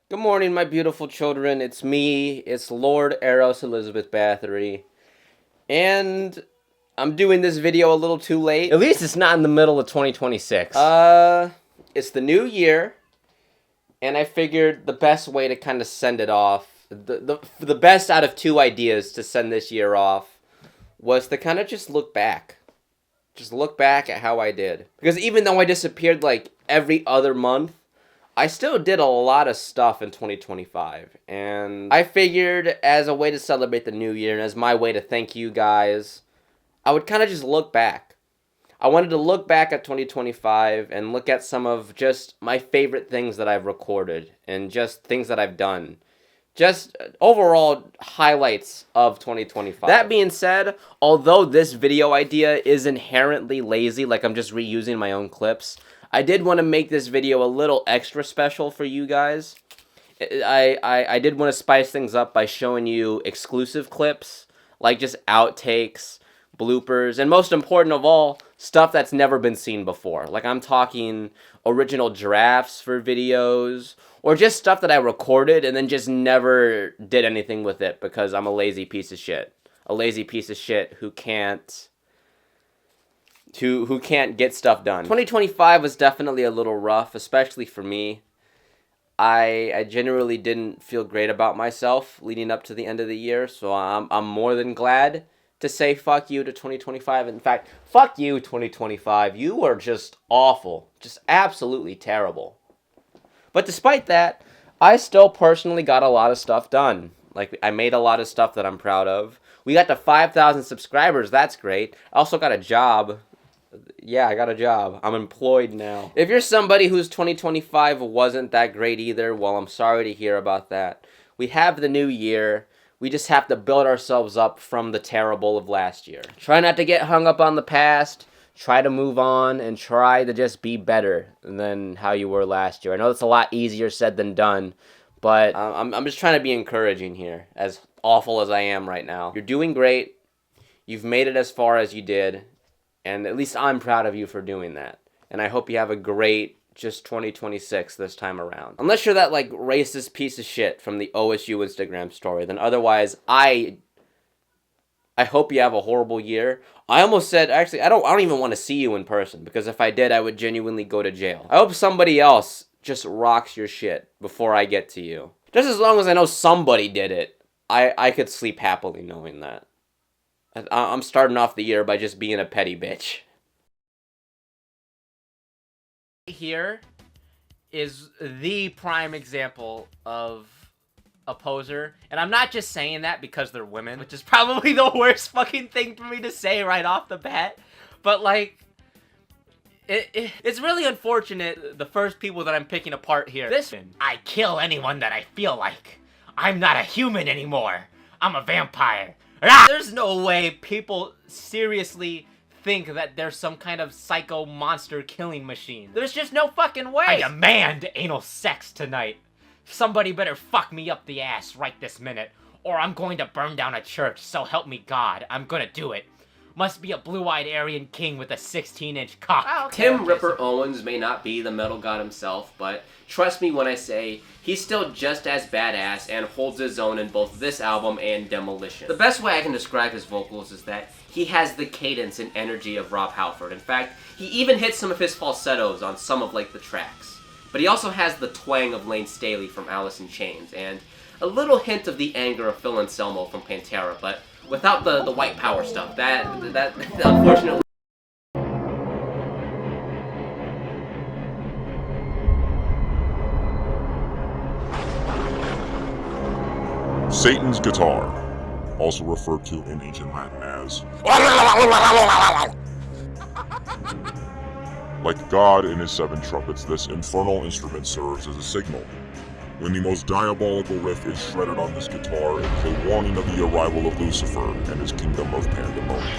Good morning, my beautiful children. It's me. It's Lord Eros Elizabeth Bathory. And I'm doing this video a little too late. At least it's not in the middle of 2026. It's the new year, and I figured the best way to kind of send it off, the best out of two ideas to send this year off, was to kind of just look back. Just look back at how I did. Because even though I disappeared like every other month, I still did a lot of stuff in 2025, and I figured as a way to celebrate the new year and as my way to thank you guys, I would kind of just look back. I wanted to look back at 2025 and look at some of just my favorite things that I've recorded and just things that I've done. Just overall highlights of 2025. That being said, although this video idea is inherently lazy, like I'm just reusing my own clips, I did want to make this video a little extra special for you guys. I did want to spice things up by showing you exclusive clips, like just outtakes, bloopers, and most important of all, stuff that's never been seen before. Like I'm talking original drafts for videos, or just stuff that I recorded and then just never did anything with it because I'm a lazy piece of shit. A lazy piece of shit who can't get stuff done. 2025 was definitely a little rough, especially for me. I generally didn't feel great about myself leading up to the end of the year, so I'm more than glad to say fuck you to 2025. In fact, fuck you 2025. You are just awful. Just absolutely terrible. But despite that, I still personally got a lot of stuff done. Like, I made a lot of stuff that I'm proud of. We got to 5,000 subscribers. That's great. I also got a job. Yeah, I got a job. I'm employed now. If you're somebody whose 2025 wasn't that great either, well, I'm sorry to hear about that. We have the new year. We just have to build ourselves up from the terrible of last year. Try not to get hung up on the past. Try to move on and try to just be better than how you were last year. I know it's a lot easier said than done, but I'm just trying to be encouraging here, as awful as I am right now. You're doing great. You've made it as far as you did. And at least I'm proud of you for doing that. And I hope you have a great just 2026 this time around. Unless you're that like racist piece of shit from the OSU Instagram story, then otherwise I hope you have a horrible year. I almost said, actually, I don't even want to see you in person, because if I did, I would genuinely go to jail. I hope somebody else just rocks your shit before I get to you. Just as long as I know somebody did it, I could sleep happily knowing that. I'm starting off the year by just being a petty bitch. Here is the prime example of a poser, and I'm not just saying that because they're women, which is probably the worst fucking thing for me to say right off the bat, but like, it's really unfortunate, the first people that I'm picking apart here. I kill anyone that I feel like. I'm not a human anymore. I'm a vampire. There's no way people seriously think that there's some kind of psycho monster killing machine. There's just no fucking way. I demand anal sex tonight. Somebody better fuck me up the ass right this minute, or I'm going to burn down a church, so help me God. I'm gonna do it. Must be a blue-eyed Aryan king with a 16-inch cock. Oh, okay, Tim Ripper Owens may not be the metal god himself, but trust me when I say he's still just as badass and holds his own in both this album and Demolition. The best way I can describe his vocals is that he has the cadence and energy of Rob Halford. In fact, he even hits some of his falsettos on some of like the tracks. But he also has the twang of Lane Staley from Alice in Chains, and a little hint of the anger of Phil Anselmo from Pantera, but without the white power stuff. That unfortunately. Satan's guitar, also referred to in ancient Latin as like God in his 7 trumpets, this infernal instrument serves as a signal. When the most diabolical riff is shredded on this guitar, it is a warning of the arrival of Lucifer and his kingdom of pandemonium.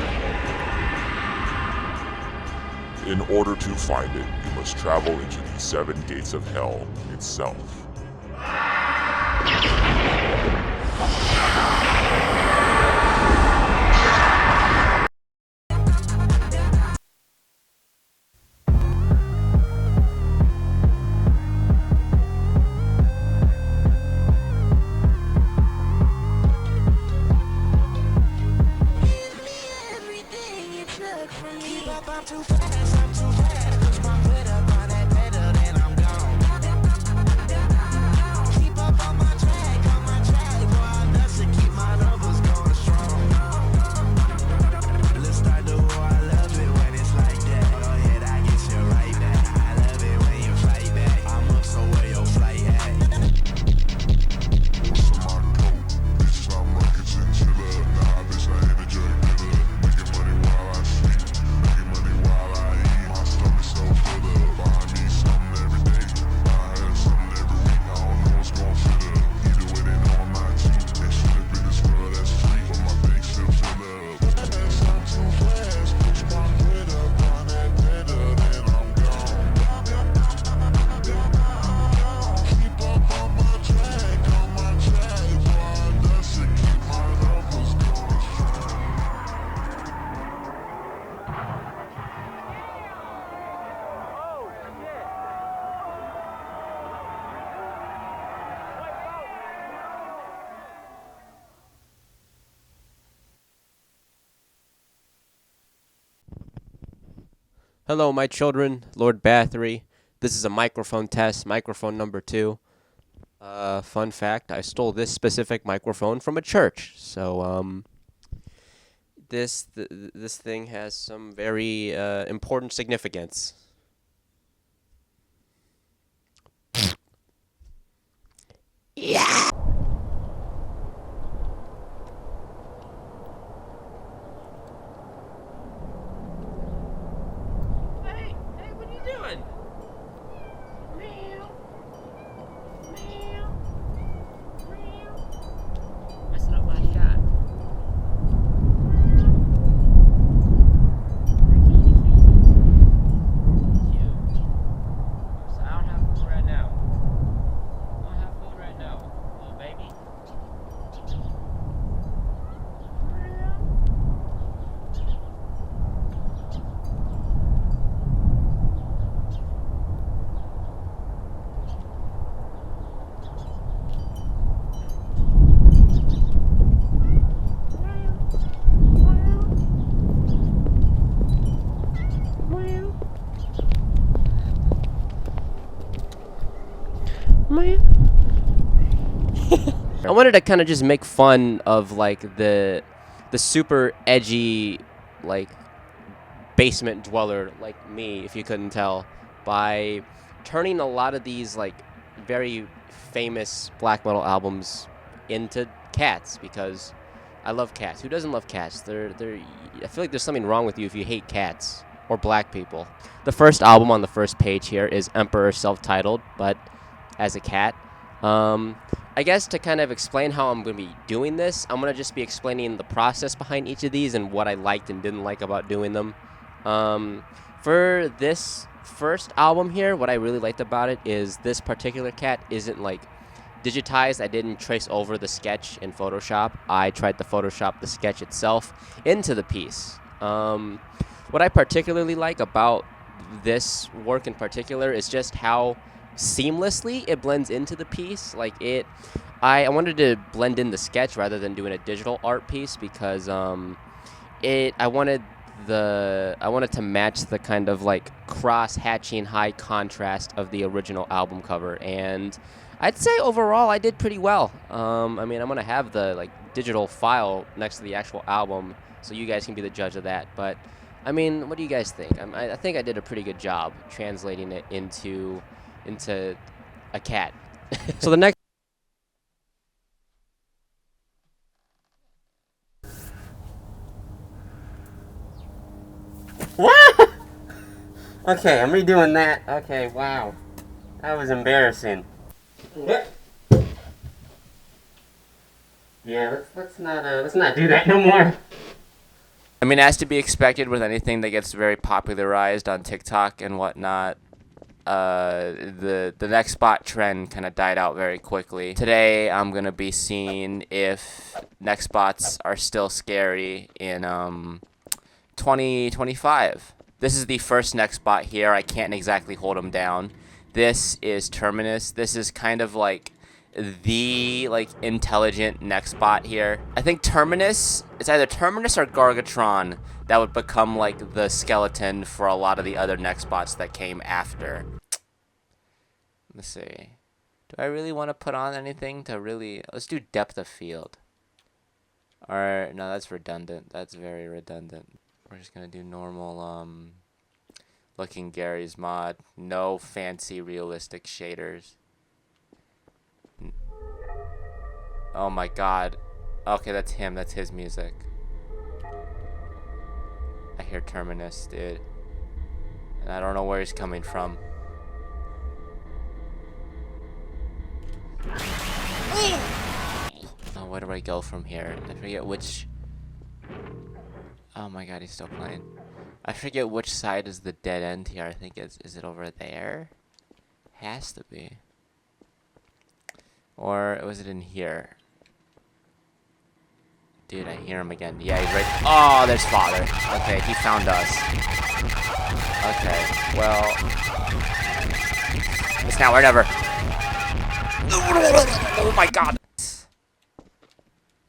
In order to find it, you must travel into the 7 gates of hell itself. Hello, my children, Lord Bathory. This is a microphone test, microphone number 2. Fun fact, I stole this specific microphone from a church. So, this thing has some very important significance. Yeah. Hey, what are you doing? Meow. Meow. Meow. Messing up my shot. Cute. So I don't have food right now. I don't have food right now. Little baby. I wanted to kind of just make fun of like the super edgy like basement dweller like me, if you couldn't tell, by turning a lot of these like very famous black metal albums into cats, because I love cats. Who doesn't love cats? They're I feel like there's something wrong with you if you hate cats or black people. The first album on the first page here is Emperor Self-Titled, but as a cat. I guess to kind of explain how I'm going to be doing this, I'm going to just be explaining the process behind each of these and what I liked and didn't like about doing them. For this first album here, what I really liked about it is this particular cat isn't like digitized. I didn't trace over the sketch in Photoshop. I tried to Photoshop the sketch itself into the piece. What I particularly like about this work in particular is just how seamlessly it blends into the piece. Like I wanted to blend in the sketch rather than doing a digital art piece, because I wanted to match the kind of like cross hatching high contrast of the original album cover, and I'd say overall I did pretty well. I mean, I'm gonna have the like digital file next to the actual album, so you guys can be the judge of that. But I mean, what do you guys think? I think I did a pretty good job translating it into a cat. So the next. What? Okay, I'm redoing that. Okay, wow. That was embarrassing. What? Yeah, let's not do that no more. I mean, as to be expected with anything that gets very popularized on TikTok and whatnot, the next spot trend kind of died out very quickly. Today, I'm gonna be seeing if next spots are still scary in 2025. This is the first next spot here. I can't exactly hold them down. This is Terminus. This is kind of like the like intelligent next bot here. I think Terminus, it's either Terminus or Gargatron that would become like the skeleton for a lot of the other next bots that came after. Let's see. Do I really want to put on anything to really... Let's do depth of field. Alright, no, that's redundant. That's very redundant. We're just going to do normal, looking Gary's mod. No fancy realistic shaders. Oh my god. Okay, that's him. That's his music. I hear Terminus, dude. And I don't know where he's coming from. Oh, where do I go from here? I forget which... Oh my god, he's still playing. I forget which side is the dead end here. I think it's... Is it over there? Has to be. Or was it in here? Dude, I hear him again. Yeah, he's right... Oh, there's Father. Okay, he found us. Okay, well... It's now or never. Oh my god.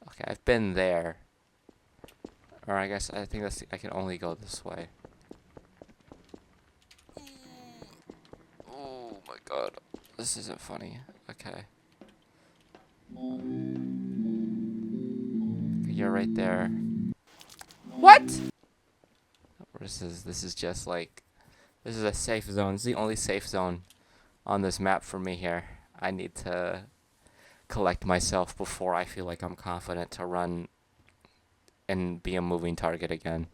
Okay, I've been there. Or I guess I think that's I can only go this way. Oh my god. This isn't funny. Okay. You're right there. What? This is just like this is a safe zone. It's the only safe zone on this map for me here. I need to collect myself before I feel like I'm confident to run and be a moving target again.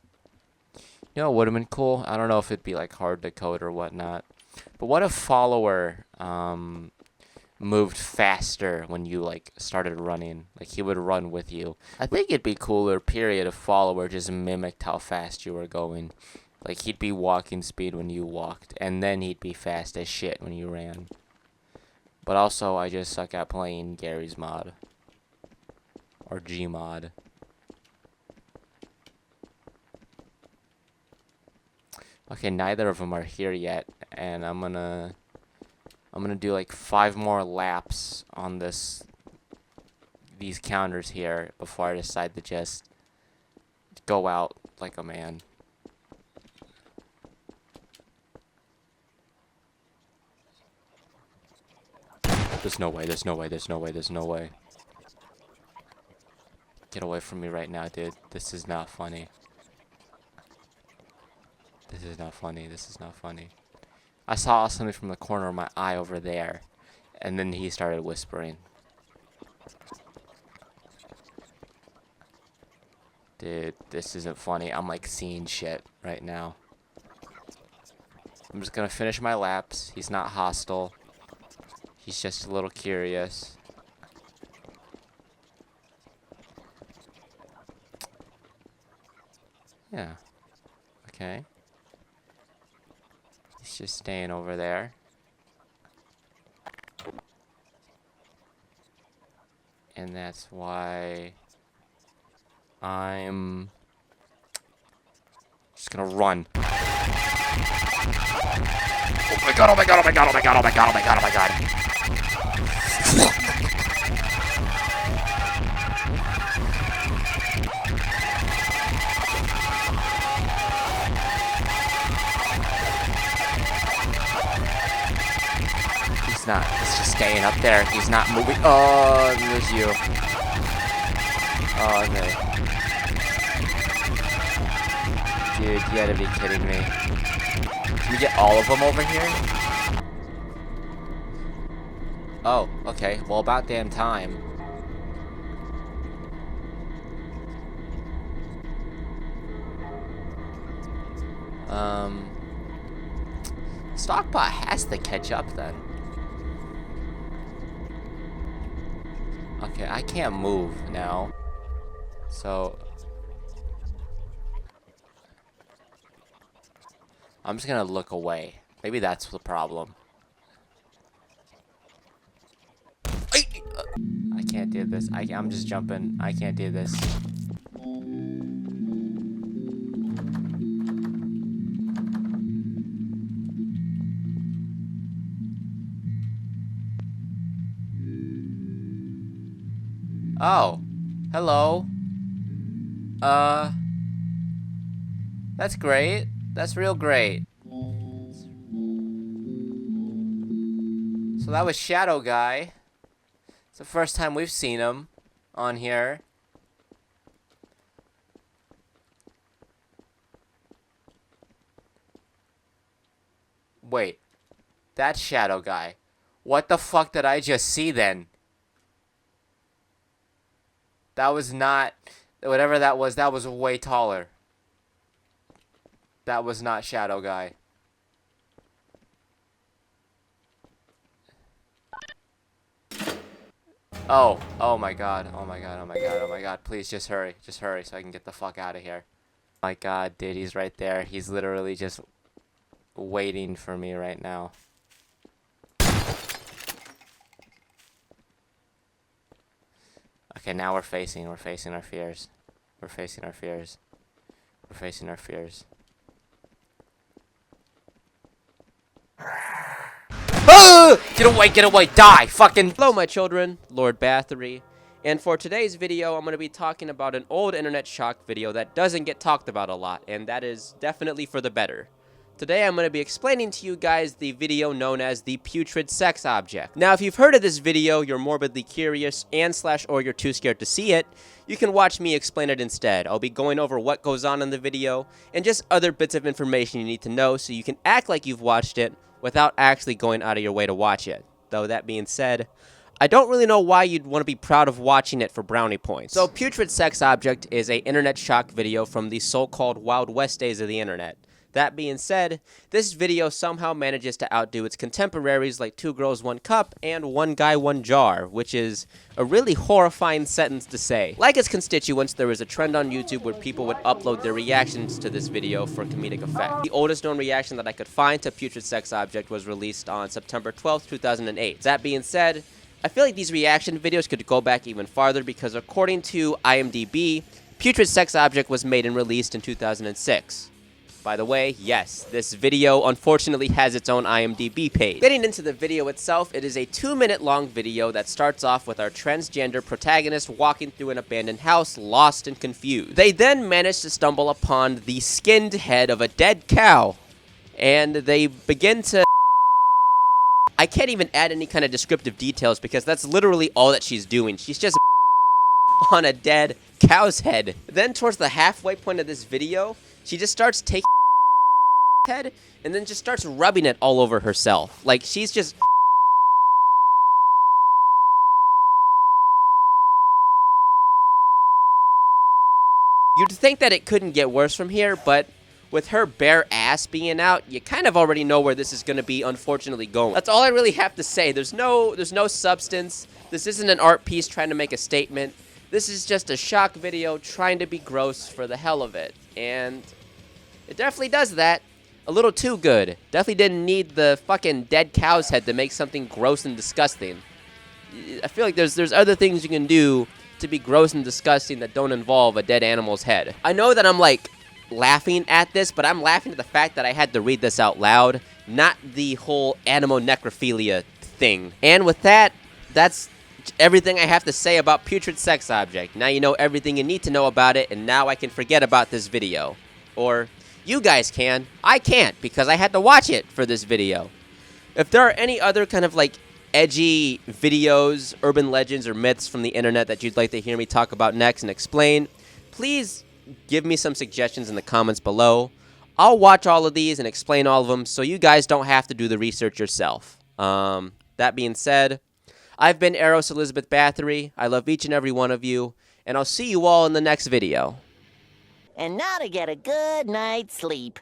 You know, it would have been cool. I don't know if it'd be like hard to code or whatnot. But what if Follower moved faster when you like started running? Like he would run with you. I think it'd be cooler, period, if Follower just mimicked how fast you were going. Like he'd be walking speed when you walked, and then he'd be fast as shit when you ran. But also, I just suck at playing Gary's mod. Or Gmod. Okay, neither of them are here yet, and I'm gonna do like 5 more laps on these counters here before I decide to just go out like a man. There's no way, there's no way, there's no way, there's no way. Get away from me right now, dude. This is not funny. This is not funny, this is not funny. I saw something from the corner of my eye over there, and then he started whispering. Dude, this isn't funny. I'm like seeing shit right now. I'm just gonna finish my laps. He's not hostile. He's just a little curious. Yeah. Okay. He's just staying over there. And that's why I'm just gonna run. Oh my god, oh my god, oh my god, oh my god, oh my god, oh my god, oh my god. He's not, he's just staying up there. He's not moving. Oh, there's you. Oh, okay. Dude, you gotta be kidding me. Can we get all of them over here? Oh, okay. Well, about damn time. Stockbot has to catch up then. Okay, I can't move now. So I'm just gonna look away. Maybe that's the problem. I can't do this. I'm just jumping. I can't do this. Oh. Hello. That's great. That's real great. So that was Shadow Guy. It's the first time we've seen him on here. Wait. That's Shadow Guy. What the fuck did I just see then? That was not... Whatever that was way taller. That was not Shadow Guy. Oh. Oh my god. Oh my god. Oh my god. Oh my god. Please just hurry. Just hurry so I can get the fuck out of here. Oh my god, dude. He's right there. He's literally just waiting for me right now. Okay, now we're facing our fears. We're facing our fears. We're facing our fears. Ah! Get away, die! Fucking... Hello, my children. Lord Bathory. And for today's video, I'm going to be talking about an old internet shock video that doesn't get talked about a lot, and that is definitely for the better. Today, I'm going to be explaining to you guys the video known as the putrid sex object. Now, if you've heard of this video, you're morbidly curious or you're too scared to see it, you can watch me explain it instead. I'll be going over what goes on in the video and just other bits of information you need to know so you can act like you've watched it without actually going out of your way to watch it. Though that being said, I don't really know why you'd want to be proud of watching it for brownie points. So, Putrid Sex Object is a internet shock video from the so-called Wild West days of the internet. That being said, this video somehow manages to outdo its contemporaries like 2 Girls, 1 Cup and 1 Guy, 1 Jar, which is a really horrifying sentence to say. Like its constituents, there was a trend on YouTube where people would upload their reactions to this video for comedic effect. The oldest known reaction that I could find to Putrid Sex Object was released on September 12th, 2008. That being said, I feel like these reaction videos could go back even farther because according to IMDb, Putrid Sex Object was made and released in 2006. By the way, yes, this video unfortunately has its own IMDb page. Getting into the video itself, it is a 2-minute long video that starts off with our transgender protagonist walking through an abandoned house, lost and confused. They then manage to stumble upon the skinned head of a dead cow, and they begin to... I can't even add any kind of descriptive details because that's literally all that she's doing. She's just on a dead cow's head. Then towards the halfway point of this video, she just starts taking head and then just starts rubbing it all over herself. Like, she's just... You'd think that it couldn't get worse from here, but with her bare ass being out, you kind of already know where this is going to be unfortunately going. That's all I really have to say. There's no substance. This isn't an art piece trying to make a statement. This is just a shock video trying to be gross for the hell of it. And it definitely does that. A little too good. Definitely didn't need the fucking dead cow's head to make something gross and disgusting. I feel like there's other things you can do to be gross and disgusting that don't involve a dead animal's head. I know that I'm like laughing at this, but I'm laughing at the fact that I had to read this out loud, not the whole animal necrophilia thing. And with that, that's everything I have to say about Putrid Sex Object. Now you know everything you need to know about it, and now I can forget about this video. Or... you guys can. I can't because I had to watch it for this video. If there are any other kind of like edgy videos, urban legends, or myths from the internet that you'd like to hear me talk about next and explain, please give me some suggestions in the comments below. I'll watch all of these and explain all of them so you guys don't have to do the research yourself. That being said, I've been Eros Elizabeth Bathory. I love each and every one of you, and I'll see you all in the next video. And now to get a good night's sleep.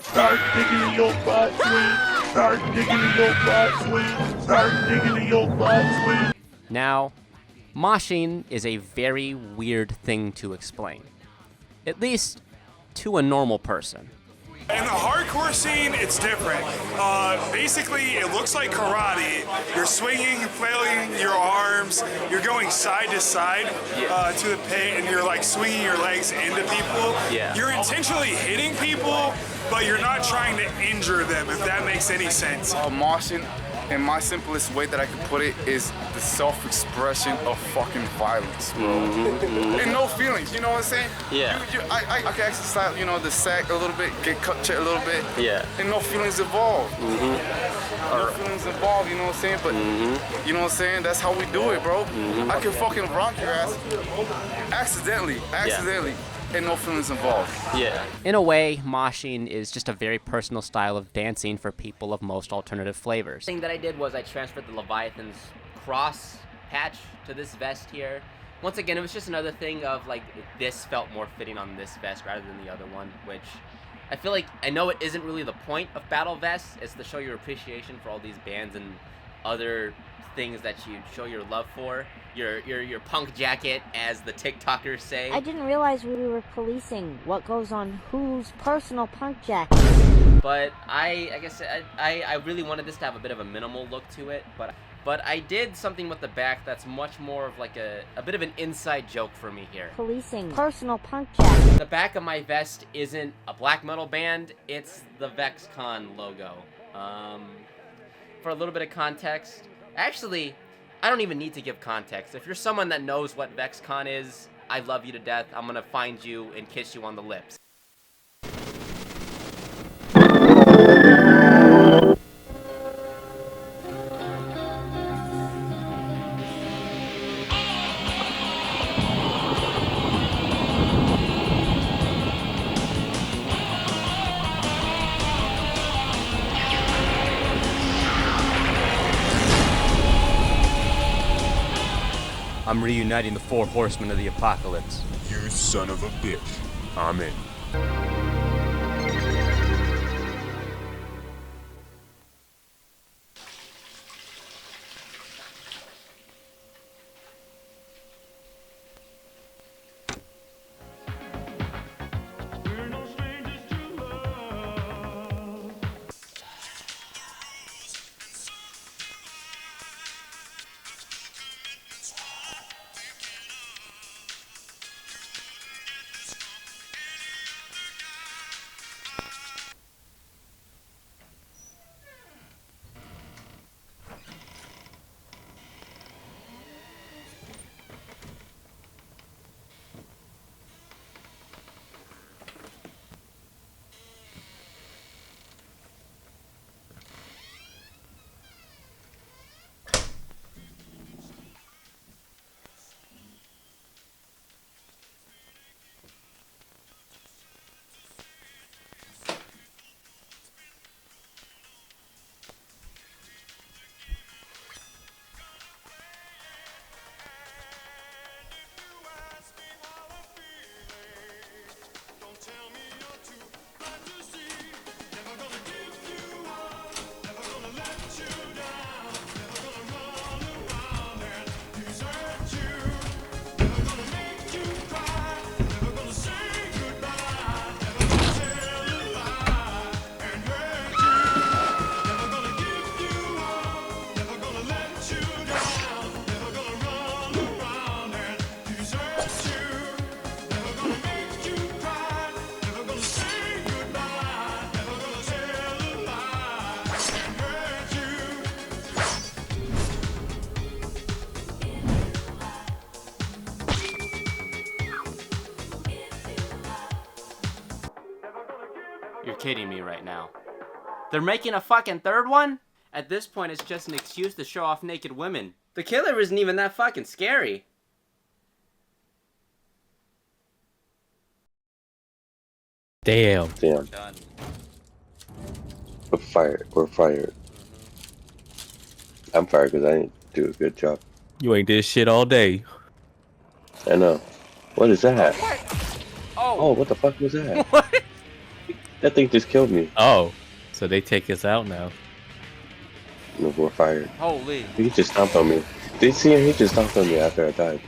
Start digging in your butt, sweet. Start digging in your butt, sweet. Start digging in your butt, sweet. Now, moshing is a very weird thing to explain. At least to a normal person. In the hardcore scene, it's different. Basically, it looks like karate. You're swinging, flailing your arms, you're going side to side to the pit, and you're like swinging your legs into people. Yeah. You're intentionally hitting people, but you're not trying to injure them, if that makes any sense. Moshing in my simplest way that I can put it, is the self-expression of fucking violence, bro. And no feelings, you know what I'm saying? Yeah. I can exercise, you know, the sack a little bit, get cut check a little bit. Yeah. And no feelings involved. No feelings involved, you know what I'm saying? But, you know what I'm saying? That's how we do it, bro. I can fucking rock your ass accidentally, and no feelings involved. Yeah. In a way, moshing is just a very personal style of dancing for people of most alternative flavors. The thing that I did was I transferred the Leviathan's cross patch to this vest here. Once again, it was just another thing of like this felt more fitting on this vest rather than the other one, which I feel like, I know it isn't really the point of battle vests. It's to show your appreciation for all these bands and other things that you show your love for. Your punk jacket, as the TikTokers say. I didn't realize we were policing what goes on whose personal punk jacket. But I guess I really wanted this to have a bit of a minimal look to it, but I did something with the back that's much more of like a bit of an inside joke for me here. Policing personal punk jacket. The back of my vest isn't a black metal band, it's the VexCon logo. For a little bit of context, actually, I don't even need to give context. If you're someone that knows what VexCon is, I love you to death. I'm gonna find you and kiss you on the lips. I'm reuniting the four horsemen of the apocalypse. You son of a bitch. I'm in. You're kidding me right now. They're making a fucking third one? At this point, it's just an excuse to show off naked women. The killer isn't even that fucking scary. Damn. Damn. Done. We're fired. We're fired. I'm fired because I didn't do a good job. You ain't did shit all day. I know. What is that? Oh, what the fuck was that? what? That thing just killed me. Oh. So they take us out now. No, we're fired. Holy. He just stomped on me. Did you see him? He just stomped on me after I died.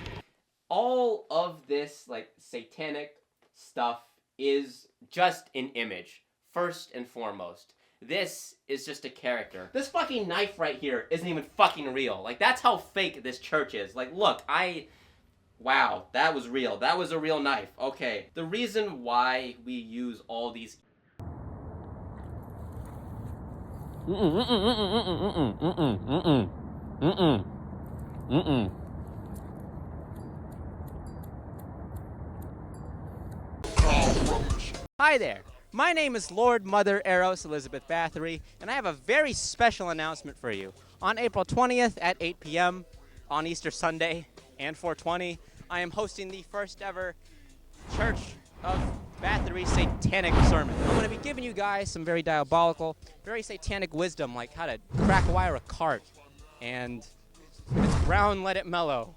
All of this, like, satanic stuff is just an image, first and foremost. This is just a character. This fucking knife right here isn't even fucking real. Like, that's how fake this church is. Like, look, wow, that was real. That was a real knife. Okay. The reason why we use all these Hi there. My name is Lord Mother Eros Elizabeth Bathory, and I have a very special announcement for you. On April 20th at 8 p.m. on Easter Sunday and 420, I am hosting the first ever Church of Bathory satanic sermon. I'm going to be giving you guys some very diabolical, very satanic wisdom, like how to crack wire a cart, and if it's brown, let it mellow,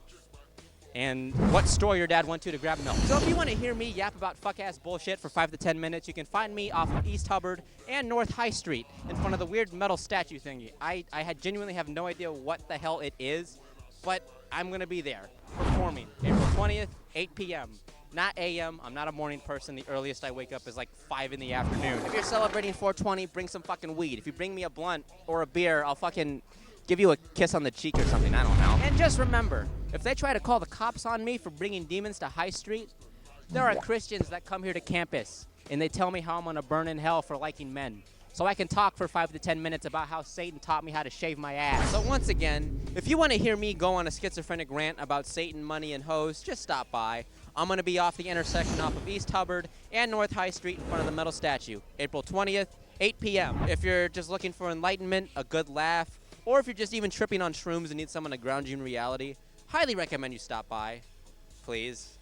and what store your dad went to grab milk. So if you want to hear me yap about fuck-ass bullshit for 5 to 10 minutes, you can find me off of East Hubbard and North High Street in front of the weird metal statue thingy. I genuinely have no idea what the hell it is, but I'm going to be there performing April 20th, 8 p.m. Not a.m. I'm not a morning person. The earliest I wake up is like 5 in the afternoon. If you're celebrating 420, bring some fucking weed. If you bring me a blunt or a beer, I'll fucking give you a kiss on the cheek or something. I don't know. And just remember, if they try to call the cops on me for bringing demons to High Street, there are Christians that come here to campus, and they tell me how I'm going to burn in hell for liking men. So I can talk for 5 to 10 minutes about how Satan taught me how to shave my ass. So once again, if you want to hear me go on a schizophrenic rant about Satan, money, and hoes, just stop by. I'm going to be off the intersection off of East Hubbard and North High Street in front of the metal statue, April 20th, 8 p.m. If you're just looking for enlightenment, a good laugh, or if you're just even tripping on shrooms and need someone to ground you in reality, highly recommend you stop by, please.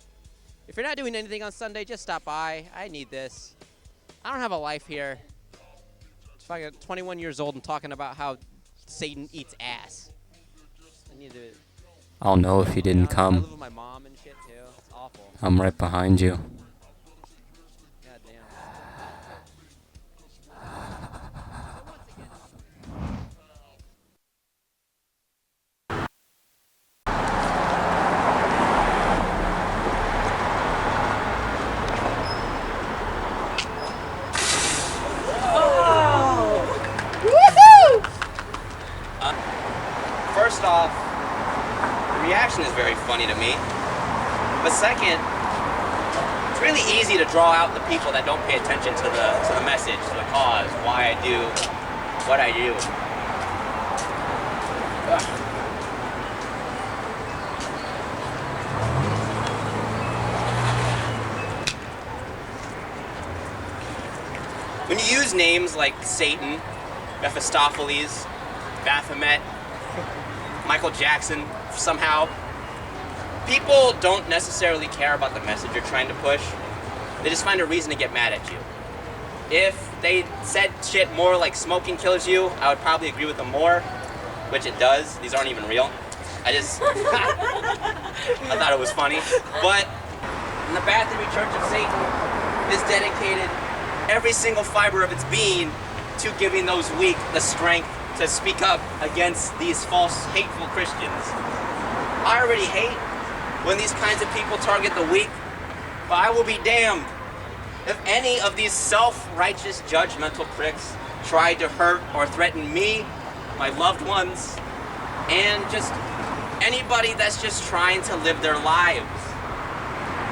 If you're not doing anything on Sunday, just stop by. I need this. I don't have a life here. It's fucking 21 years old and talking about how Satan eats ass. I need to... I'll know if you didn't I come. live with my mom and shit, too. It's awful. I'm right behind you. God damn. First off, the reaction is very funny to me. But second, it's really easy to draw out the people that don't pay attention to the message, to the cause, why I do what I do. When you use names like Satan, Mephistopheles, Baphomet, Michael Jackson, somehow, people don't necessarily care about the message you're trying to push. They just find a reason to get mad at you. If they said shit more like smoking kills you, I would probably agree with them more, which it does. These aren't even real. I thought it was funny. But the Bathory Church of Satan is dedicated every single fiber of its being to giving those weak the strength to speak up against these false, hateful Christians. I already hate when these kinds of people target the weak, but I will be damned if any of these self-righteous, judgmental pricks try to hurt or threaten me, my loved ones, and just anybody that's just trying to live their lives.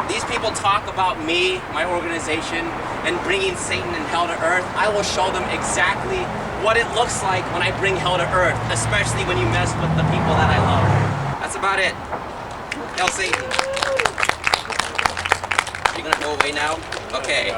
These people talk about me, my organization, and bringing Satan and hell to earth. I will show them exactly what it looks like when I bring hell to earth, especially when you mess with the people that I love. That's about it. Hell Satan. You gonna go away now? Okay.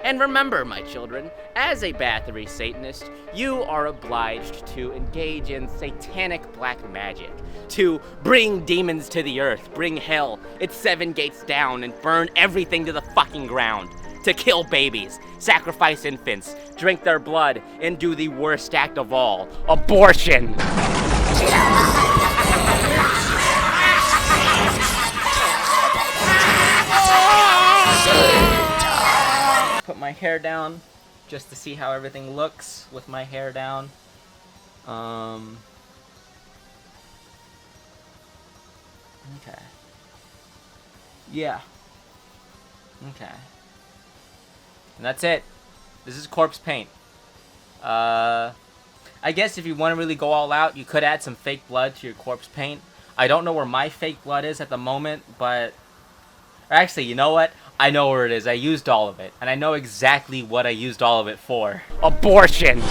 And remember, my children, as a Bathory Satanist, you are obliged to engage in satanic black magic, to bring demons to the earth, bring hell, its 7 gates down, and burn everything to the fucking ground, to kill babies, sacrifice infants, drink their blood, and do the worst act of all, abortion. Put my hair down just to see how everything looks with my hair down. Okay. Yeah. Okay. And that's it. This is corpse paint. I guess if you want to really go all out, you could add some fake blood to your corpse paint. I don't know where my fake blood is at the moment, but... Actually, you know what? I know where it is. I used all of it. And I know exactly what I used all of it for. Abortion! Yo,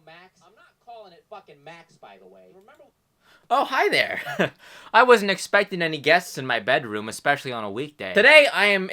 Max. I'm not calling it fucking Max, by the way. Remember? Oh, hi there. I wasn't expecting any guests in my bedroom, especially on a weekday. Today, I am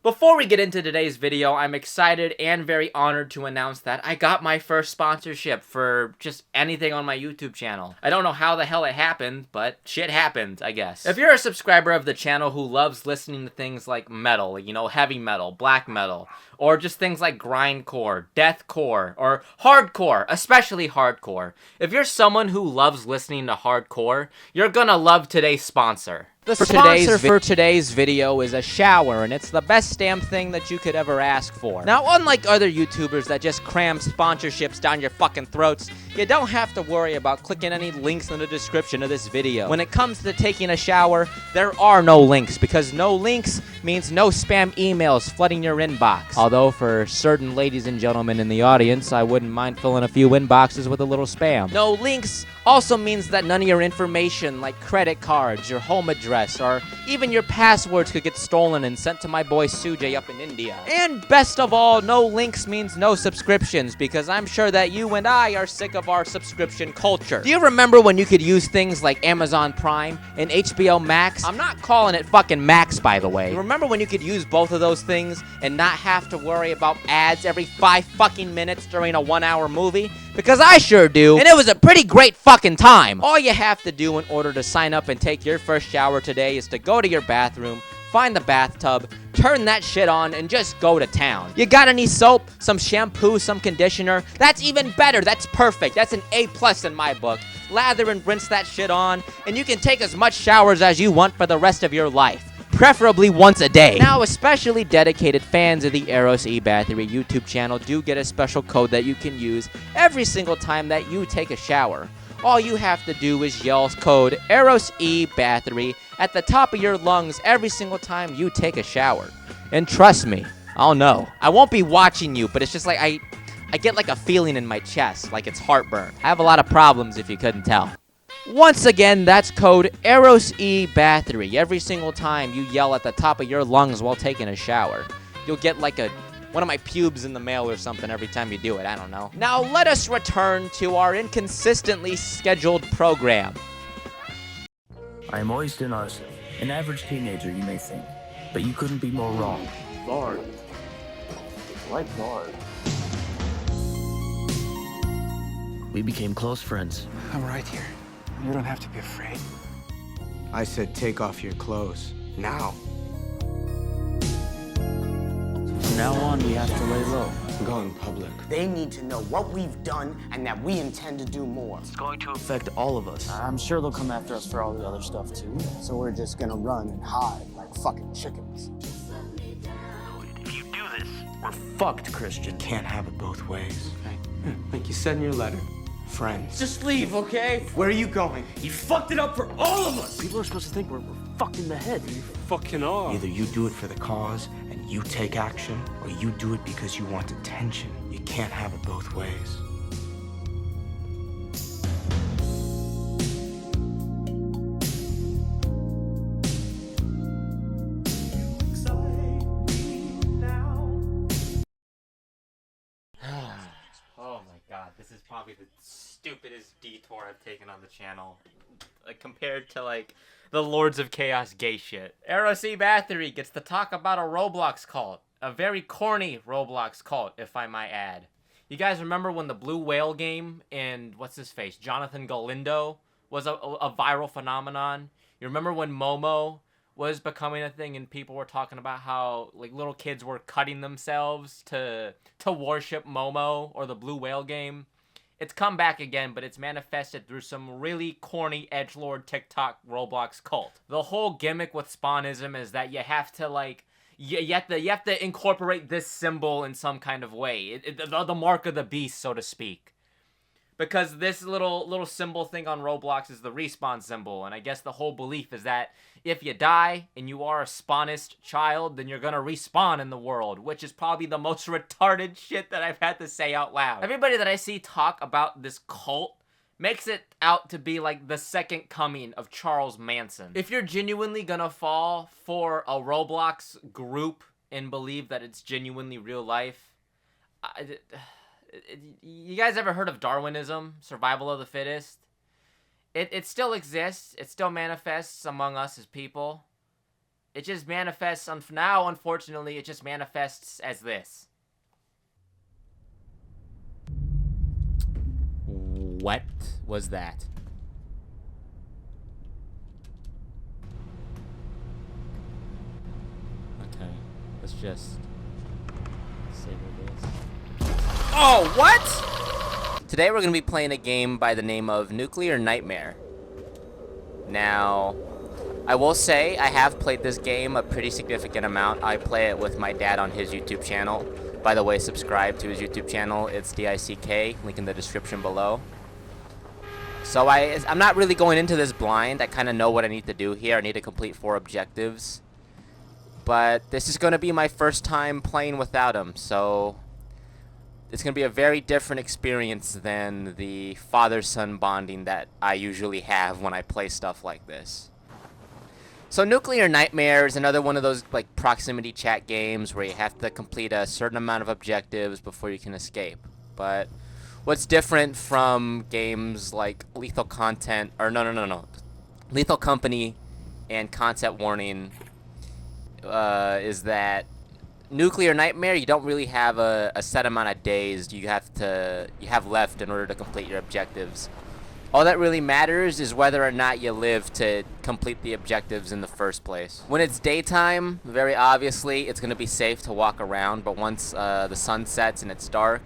before we get into today's video, I'm excited and very honored to announce that I got my first sponsorship for just anything on my YouTube channel. I don't know how the hell it happened, but shit happened, I guess. If you're a subscriber of the channel who loves listening to things like metal, you know, heavy metal, black metal, or just things like grindcore, deathcore, or hardcore, especially hardcore. If you're someone who loves listening to hardcore, you're gonna love today's sponsor. The sponsor for today's video is a shower, and it's the best damn thing that you could ever ask for. Now, unlike other YouTubers that just cram sponsorships down your fucking throats, you don't have to worry about clicking any links in the description of this video. When it comes to taking a shower, there are no links, because no links means no spam emails flooding your inbox. Although, for certain ladies and gentlemen in the audience, I wouldn't mind filling a few inboxes with a little spam. No links also means that none of your information, like credit cards, your home address, or even your passwords could get stolen and sent to my boy Sujay up in India. And best of all, no links means no subscriptions, because I'm sure that you and I are sick of our subscription culture. Do you remember when you could use things like Amazon Prime and HBO Max? I'm not calling it fucking Max, by the way. Remember when you could use both of those things and not have to worry about ads every 5 fucking minutes during a 1-hour movie? Because I sure do, and it was a pretty great fucking time. All you have to do in order to sign up and take your first shower today is to go to your bathroom, find the bathtub, turn that shit on, and just go to town. You got any soap, some shampoo, some conditioner? That's even better. That's perfect. That's an A+ in my book. Lather and rinse that shit on, and you can take as much showers as you want for the rest of your life. Preferably once a day. Now, especially dedicated fans of the Eros Bathory YouTube channel do get a special code that you can use every single time that you take a shower. All you have to do is yell code Eros Bathory at the top of your lungs every single time you take a shower. And trust me, I'll know. I won't be watching you, but it's just like I get like a feeling in my chest, like it's heartburn. I have a lot of problems if you couldn't tell. Once again, that's code Eros Bathory every single time you yell at the top of your lungs while taking a shower. You'll get like one of my pubes in the mail or something every time you do it, I don't know. Now let us return to our inconsistently scheduled program. I am Oyster Narson, an average teenager you may think, but you couldn't be more wrong. Lord. Like Lord. We became close friends. I'm right here. You don't have to be afraid. I said take off your clothes. Now. From now on, we have to lay low. Go in public. They need to know what we've done and that we intend to do more. It's going to affect all of us. I'm sure they'll come after us for all the other stuff, too. So we're just gonna run and hide like fucking chickens. If you do this, we're fucked, Christian. Can't have it both ways. Okay? Like you said in your letter. Friends. Just leave, okay? Where are you going? You fucked it up for all of us! People are supposed to think we're fucked in the head. You fucking are. Either you do it for the cause and you take action, or you do it because you want attention. You can't have it both ways. Oh my god, this is probably the stupidest detour I've taken on the channel. Compared to, like, the Lords of Chaos gay shit. Eros Bathory gets to talk about a Roblox cult. A very corny Roblox cult, if I might add. You guys remember when the Blue Whale game and, what's his face, Jonathan Galindo was a viral phenomenon? You remember when Momo was becoming a thing and people were talking about how, like, little kids were cutting themselves to worship Momo or the Blue Whale game? It's come back again, but it's manifested through some really corny edgelord TikTok Roblox cult. The whole gimmick with Spawnism is that you have to, like, you have to incorporate this symbol in some kind of way. The mark of the beast, so to speak. because this little symbol thing on Roblox is the respawn symbol, and I guess the whole belief is that if you die and you are a spawnist child, then you're gonna respawn in the world, which is probably the most retarded shit that I've had to say out loud. Everybody that I see talk about this cult makes it out to be like the second coming of Charles Manson. If you're genuinely gonna fall for a Roblox group and believe that it's genuinely real life, you guys ever heard of Darwinism, survival of the fittest? It still exists. It still manifests among us as people. It just manifests, now unfortunately, it just manifests as this. What was that? Okay, let's just savor this. Oh, what? Today we're going to be playing a game by the name of Nuclear Nightmare. Now, I will say I have played this game a pretty significant amount. I play it with my dad on his YouTube channel. By the way, subscribe to his YouTube channel. It's DICK, link in the description below. So I'm not really going into this blind. I kind of know what I need to do here. I need to complete 4 objectives. But this is going to be my first time playing without him, so it's going to be a very different experience than the father-son bonding that I usually have when I play stuff like this. So Nuclear Nightmare is another one of those like proximity chat games where you have to complete a certain amount of objectives before you can escape. But what's different from games like Lethal Content, or no, Lethal Company and Concept Warning is that Nuclear Nightmare, you don't really have a set amount of days you have left in order to complete your objectives. All that really matters is whether or not you live to complete the objectives in the first place. When it's daytime, very obviously, it's going to be safe to walk around, but once the sun sets and it's dark,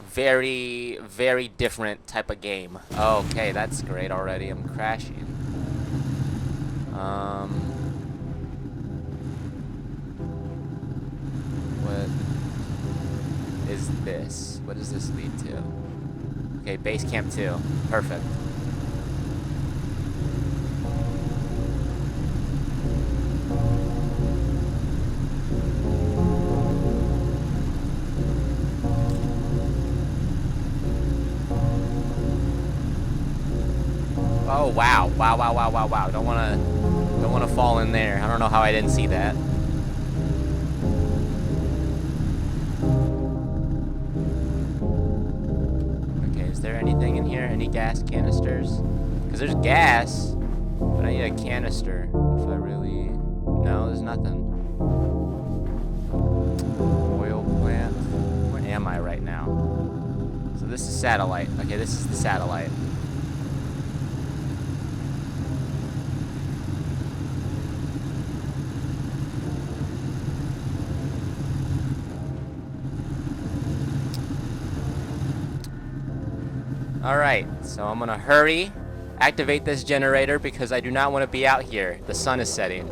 very, very different type of game. Okay, that's great already. I'm crashing. What is this? What does this lead to? Okay, base camp 2. Perfect. Oh wow. Wow. Don't wanna fall in there. I don't know how I didn't see that. Is there anything in here? Any gas canisters? Because there's gas, but I need a canister if I really... No, there's nothing. Oil plant. Where am I right now? So this is satellite. Okay, this is the satellite. Alright, so I'm gonna hurry, activate this generator because I do not want to be out here. The sun is setting.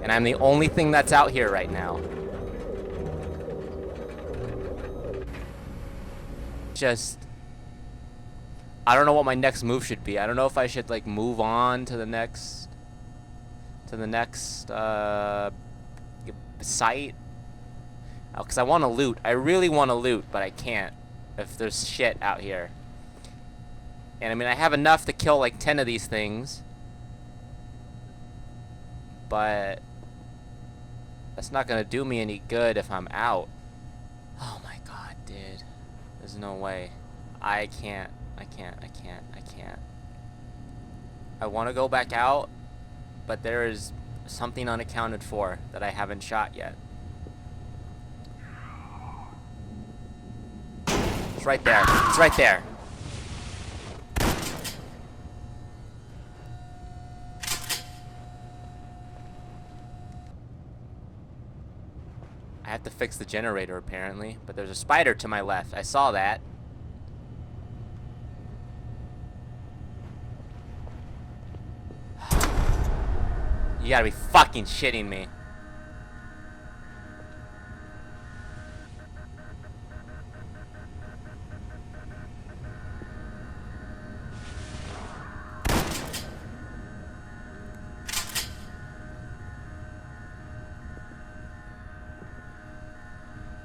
And I'm the only thing that's out here right now. I don't know what my next move should be. I don't know if I should like move on to the next site. Because I want to loot. I really want to loot, but I can't if there's shit out here. And I mean, I have enough to kill like 10 of these things. But that's not going to do me any good if I'm out. Oh my god, dude. There's no way. I can't. I want to go back out, but there is something unaccounted for that I haven't shot yet. It's right there. It's right there. I have to fix the generator apparently, but there's a spider to my left. I saw that. You gotta be fucking shitting me.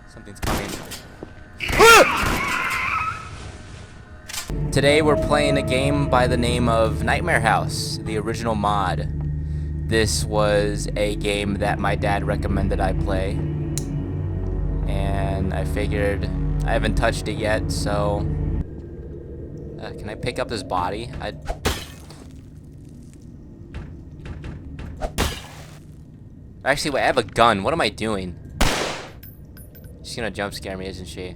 Something's coming. Today we're playing a game by the name of Nightmare House, the original mod. This was a game that my dad recommended I play. And I figured I haven't touched it yet, so... can I pick up this body? Actually, wait, I have a gun. What am I doing? She's gonna jump scare me, isn't she?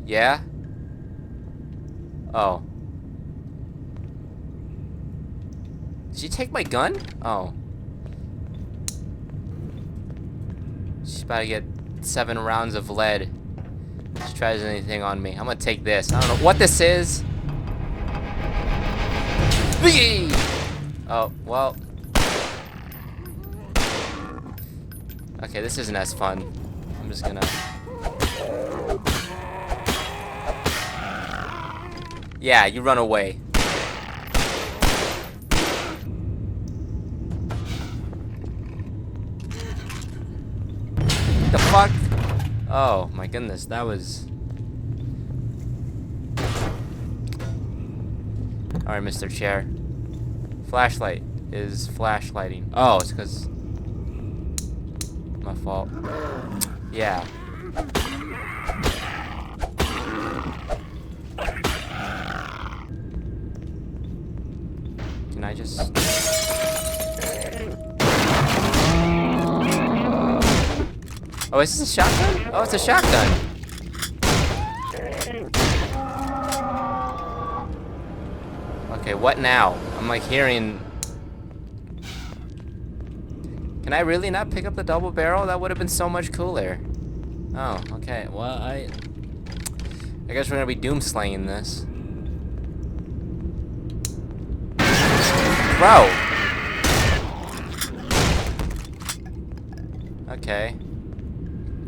Yeah? Oh. Did she take my gun? Oh. She's about to get 7 rounds of lead. If she tries anything on me. I'm gonna take this. I don't know what this is. Oh, well. Okay, this isn't as fun. I'm just gonna... Yeah, you run away. The fuck? Oh my goodness, that was... Alright, Mr. Chair. Flashlight is flashlighting. Oh, it's because... My fault. Yeah. Can I just... Oh, is this a shotgun? Oh, it's a shotgun. Okay, what now? I'm like hearing... Can I really not pick up the double barrel? That would have been so much cooler. Oh, okay. Well, I guess we're gonna be doom slaying this. Bro! Okay.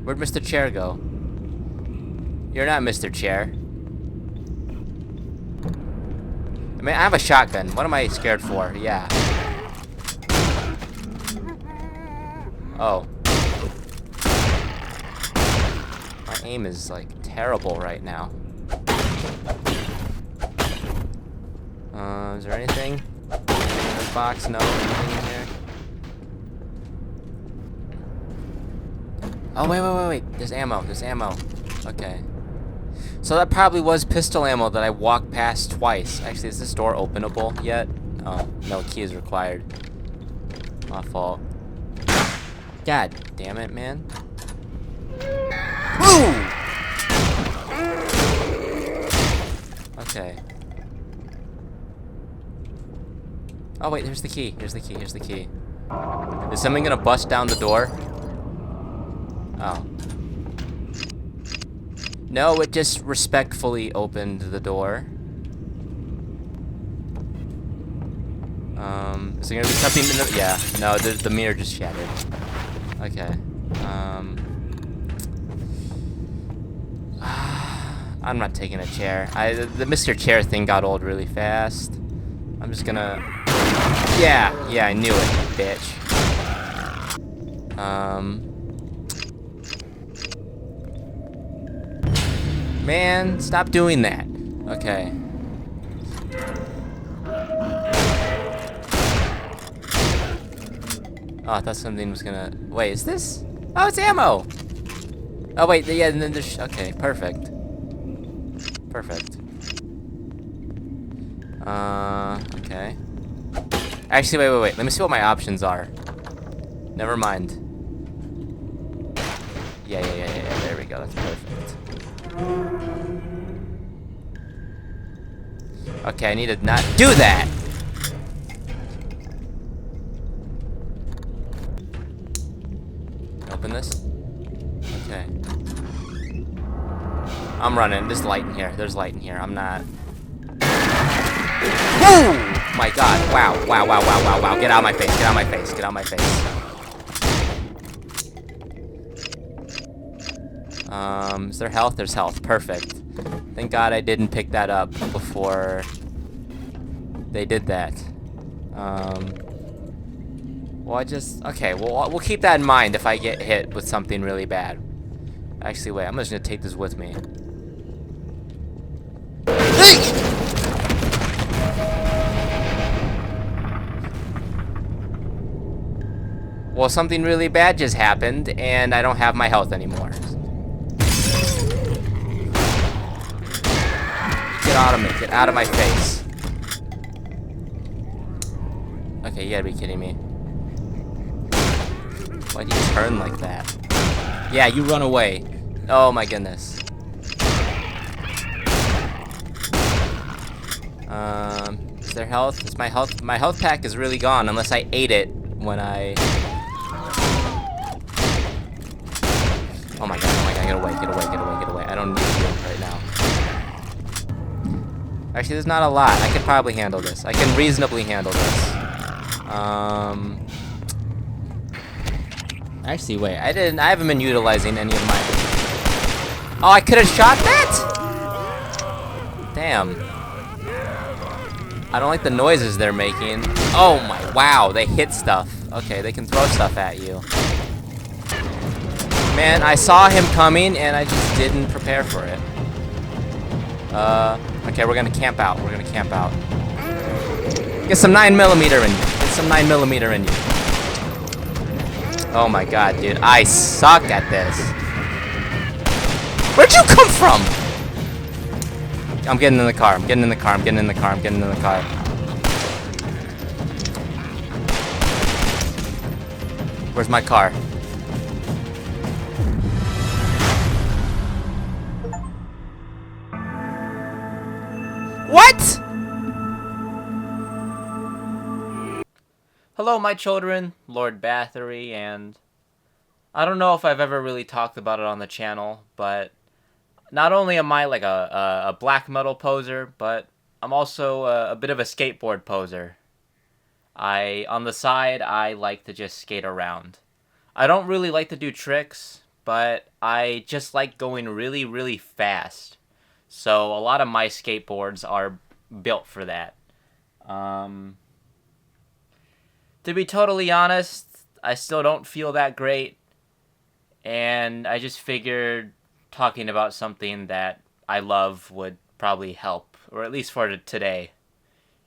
Where'd Mr. Chair go? You're not Mr. Chair. I mean, I have a shotgun. What am I scared for? Yeah. Oh. My aim is, like, terrible right now. Is there anything? This box? No. Anything in here? Oh, wait. There's ammo. There's ammo. Okay. So that probably was pistol ammo that I walked past twice. Actually, is this door openable yet? Oh, no key is required. My fault. God damn it, man. Woo! Okay. Oh wait, here's the key. Here's the key. Here's the key. Is someone gonna bust down the door? Oh. No, it just respectfully opened the door. Is there gonna be something in the... Yeah. No, the mirror just shattered. Okay. I'm not taking a chair. The Mr. Chair thing got old really fast. I'm just gonna... Yeah, I knew it, bitch. Man, stop doing that. Okay. Oh, I thought something was gonna... Wait, is this? Oh, it's ammo! Oh, wait, yeah, and then there's... Okay, perfect. Perfect. Okay. Actually, wait. Let me see what my options are. Never mind. Yeah. There we go. That's perfect. Okay, I need to not do that! Open this? Okay. I'm running. There's light in here. There's light in here. I'm not... Woo! My god. Wow. Get out of my face. Get out of my face. Get out of my face. Is there health? There's health. Perfect. Thank god I didn't pick that up before they did that. Well, okay, well, we'll keep that in mind if I get hit with something really bad. Actually, wait, I'm just gonna take this with me. Well, something really bad just happened, and I don't have my health anymore. Get out of me. Get out of my face. Okay, you gotta be kidding me. Why'd you turn like that? Yeah, you run away. Oh my goodness. Is there health? Is my health? My health pack is really gone unless I ate it when I... Oh my god, get away, get away, get away, get away. I don't need you right now. Actually, there's not a lot. I could probably handle this. I can reasonably handle this. Actually, wait, I haven't been utilizing any of my... Oh, I could have shot that? Damn. I don't like the noises they're making. Oh my, wow, they hit stuff. Okay, they can throw stuff at you. Man, I saw him coming and I just didn't prepare for it. Okay, we're gonna camp out. We're gonna camp out. Get some 9mm in you. Get some 9mm in you. Oh my god, dude. I suck at this. Where'd you come from? I'm getting in the car. I'm getting in the car. I'm getting in the car. I'm getting in the car. Where's my car? What? Hello, my children, Lord Bathory, and I don't know if I've ever really talked about it on the channel, but not only am I like a black metal poser, but I'm also a bit of a skateboard poser. On the side, I like to just skate around. I don't really like to do tricks, but I just like going really, really fast. So a lot of my skateboards are built for that. To be totally honest, I still don't feel that great. And I just figured talking about something that I love would probably help, or at least for today.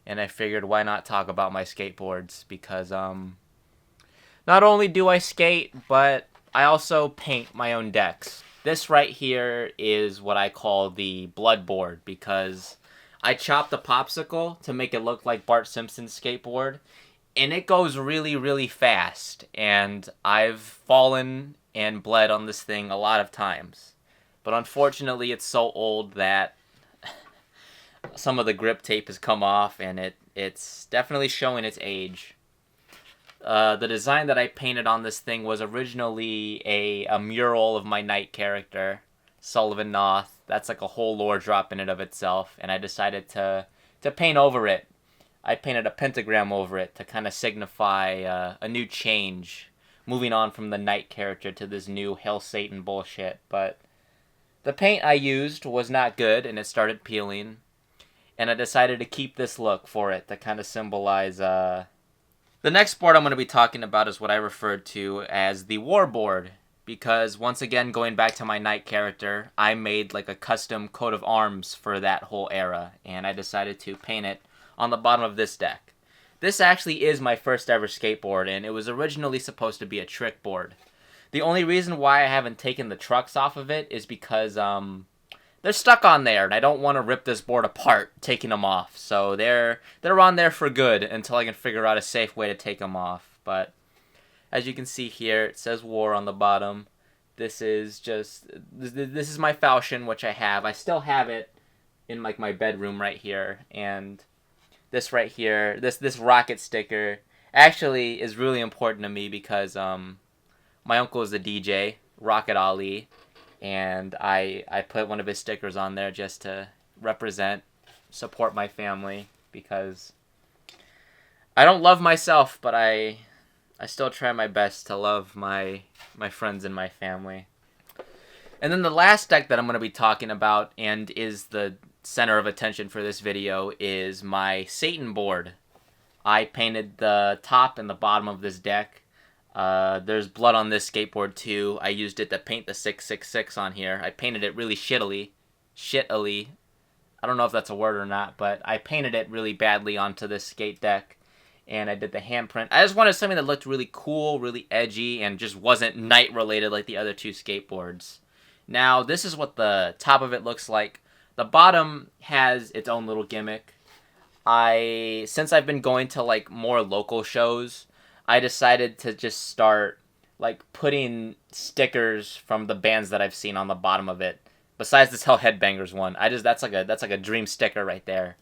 And I figured why not talk about my skateboards, because not only do I skate, but I also paint my own decks. This right here is what I call the blood board, because I chopped a popsicle to make it look like Bart Simpson's skateboard, and it goes really, really fast, and I've fallen and bled on this thing a lot of times. But unfortunately, it's so old that some of the grip tape has come off, and it's definitely showing its age. The design that I painted on this thing was originally a mural of my knight character, Sullivan Noth. That's like a whole lore drop in and of itself, and I decided to paint over it. I painted a pentagram over it to kind of signify a new change, moving on from the knight character to this new Hail Satan bullshit. But the paint I used was not good, and it started peeling, and I decided to keep this look for it to kind of symbolize... The next board I'm going to be talking about is what I referred to as the war board, because once again, going back to my knight character, I made like a custom coat of arms for that whole era, and I decided to paint it on the bottom of this deck. This actually is my first ever skateboard, and it was originally supposed to be a trick board. The only reason why I haven't taken the trucks off of it is because they're stuck on there, and I don't want to rip this board apart taking them off. So they're on there for good until I can figure out a safe way to take them off. But as you can see here, it says war on the bottom. This is my falchion, which I have. I still have it in like my bedroom right here, and this right here, this rocket sticker actually is really important to me because my uncle is a DJ, Rocket Ali. And I put one of his stickers on there just to support my family, because I don't love myself, but I still try my best to love my friends and my family. And then the last deck that I'm going to be talking about, and is the center of attention for this video, is my Satan board. I painted the top and the bottom of this deck. There's blood on this skateboard too. I used it to paint the 666 on here. I painted it really shittily. I don't know if that's a word or not, but I painted it really badly onto this skate deck. And I did the handprint. I just wanted something that looked really cool, really edgy, and just wasn't night related like the other two skateboards. Now, this is what the top of it looks like. The bottom has its own little gimmick. Since I've been going to like more local shows, I decided to just start like putting stickers from the bands that I've seen on the bottom of it. Besides this Hell Headbangers one, that's like a dream sticker right there.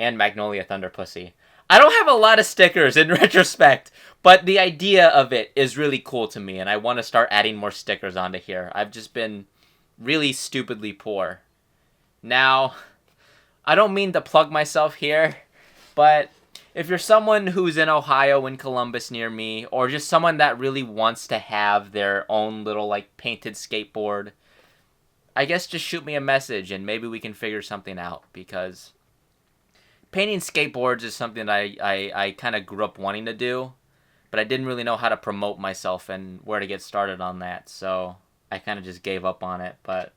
And Magnolia Thunder Pussy. I don't have a lot of stickers in retrospect, but the idea of it is really cool to me, and I want to start adding more stickers onto here. I've just been really stupidly poor. Now, I don't mean to plug myself here, but if you're someone who's in Ohio, in Columbus near me, or just someone that really wants to have their own little like painted skateboard, I guess just shoot me a message and maybe we can figure something out, because painting skateboards is something that I kind of grew up wanting to do, but I didn't really know how to promote myself and where to get started on that, so I kind of just gave up on it. But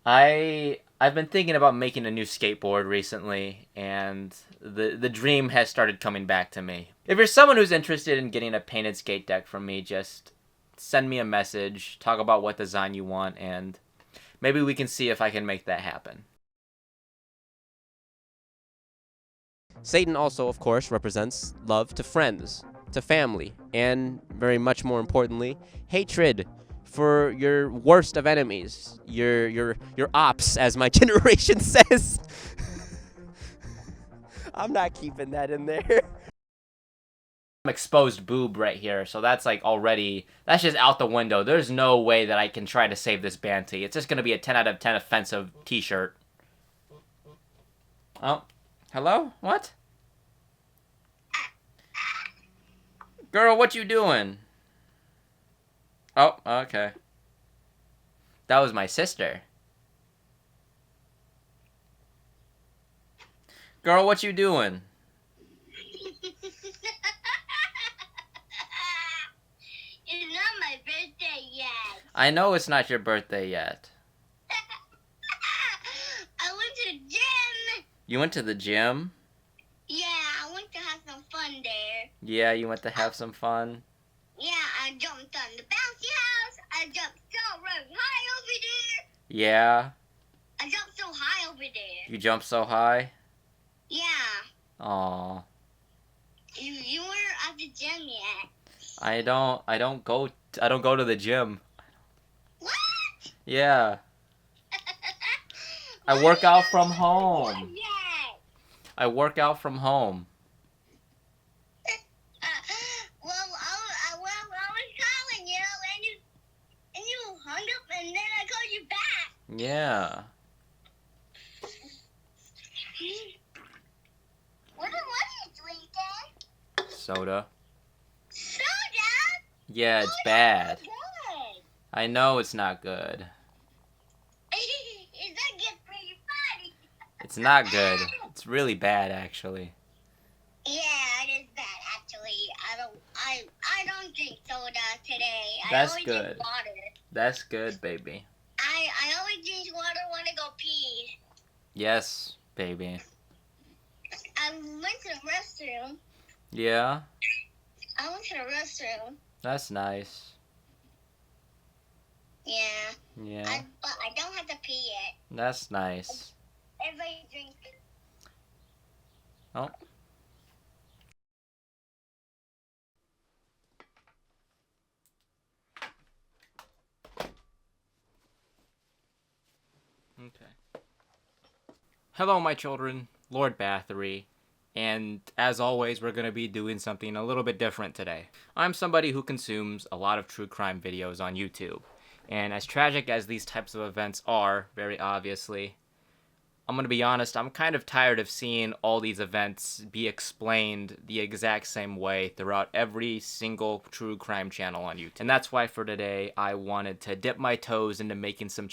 I've been thinking about making a new skateboard recently, and the dream has started coming back to me. If you're someone who's interested in getting a painted skate deck from me, just send me a message, talk about what design you want, and maybe we can see if I can make that happen. Satan also, of course, represents love to friends, to family, and very much more importantly, hatred for your worst of enemies, your ops, as my generation says. I'm not keeping that in there. Exposed boob right here, so that's like already, that's just out the window. There's no way that I can try to save this Banty. It's just gonna be a 10 out of 10 offensive t-shirt. Oh, hello? What? Girl, what you doing? Oh, okay. That was my sister. Girl, what you doing? It's not my birthday yet. I know it's not your birthday yet. I went to the gym. You went to the gym? Yeah, I went to have some fun there. Yeah, you went to have some fun? Yeah, I jumped on the bouncy house. I jumped so really high over there. Yeah? I jumped so high over there. You jumped so high? Yeah. Aw. You weren't at the gym yet. I don't go to the gym. What? Yeah. I work out from home. I work out from home. Well, I was calling you, and you hung up, and then I called you back. Yeah. What are you drinking? Soda. Soda? Yeah, it's bad. I know it's not good. Is that good for your body? It's not good. It's really bad, actually. Yeah, it is bad actually. I don't drink soda today. That's I always good. drink water. That's good, baby. I always drink water when I go pee. Yes, baby. I went to the restroom. Yeah? I went to the restroom. That's nice. Yeah. Yeah. But I don't have to pee yet. That's nice. Everybody drinks. Oh. Okay. Hello, my children. Lord Bathory. And as always, we're going to be doing something a little bit different today. I'm somebody who consumes a lot of true crime videos on YouTube. And as tragic as these types of events are, very obviously, I'm going to be honest, I'm kind of tired of seeing all these events be explained the exact same way throughout every single true crime channel on YouTube. And that's why for today, I wanted to dip my toes into making some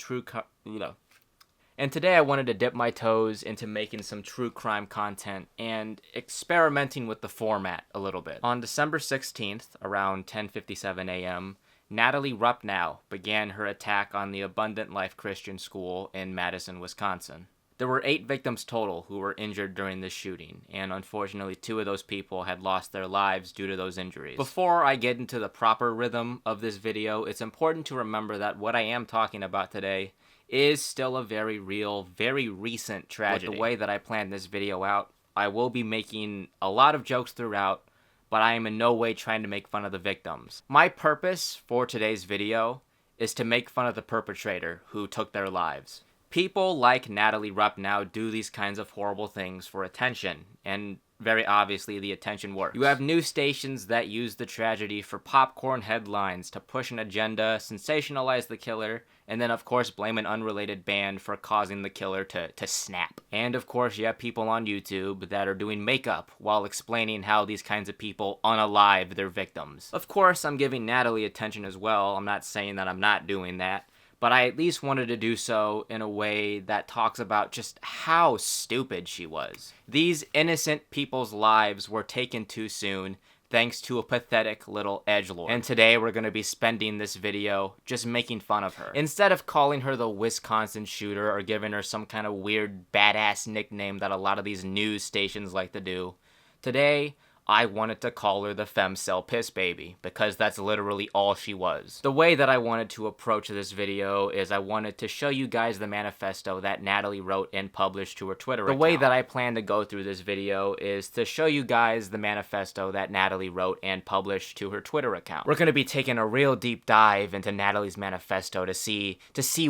And today I wanted to dip my toes into making some true crime content and experimenting with the format a little bit. On December 16th, around 10:57 a.m., Natalie Rupnow began her attack on the Abundant Life Christian School in Madison, Wisconsin. There were 8 victims total who were injured during this shooting, and unfortunately 2 of those people had lost their lives due to those injuries. Before I get into the proper rhythm of this video, it's important to remember that what I am talking about today is still a very real, very recent tragedy. With the way that I planned this video out, I will be making a lot of jokes throughout, but I am in no way trying to make fun of the victims. My purpose for today's video is to make fun of the perpetrator who took their lives. People like Natalie Rupnow do these kinds of horrible things for attention, and very obviously the attention works. You have news stations that use the tragedy for popcorn headlines to push an agenda, sensationalize the killer, and then of course blame an unrelated band for causing the killer to snap. And of course you have people on YouTube that are doing makeup while explaining how these kinds of people unalive their victims. Of course I'm giving Natalie attention as well, I'm not saying that I'm not doing that, but I at least wanted to do so in a way that talks about just how stupid she was. These innocent people's lives were taken too soon thanks to a pathetic little edgelord. And today we're going to be spending this video just making fun of her. Instead of calling her the Wisconsin shooter or giving her some kind of weird badass nickname that a lot of these news stations like to do, today I wanted to call her the femcel piss baby, because that's literally all she was. The way that I wanted to approach this video is I wanted to show you guys the manifesto that Natalie wrote and published to her Twitter account. The way that I plan to go through this video is to show you guys the manifesto that Natalie wrote and published to her Twitter account. We're going to be taking a real deep dive into Natalie's manifesto to see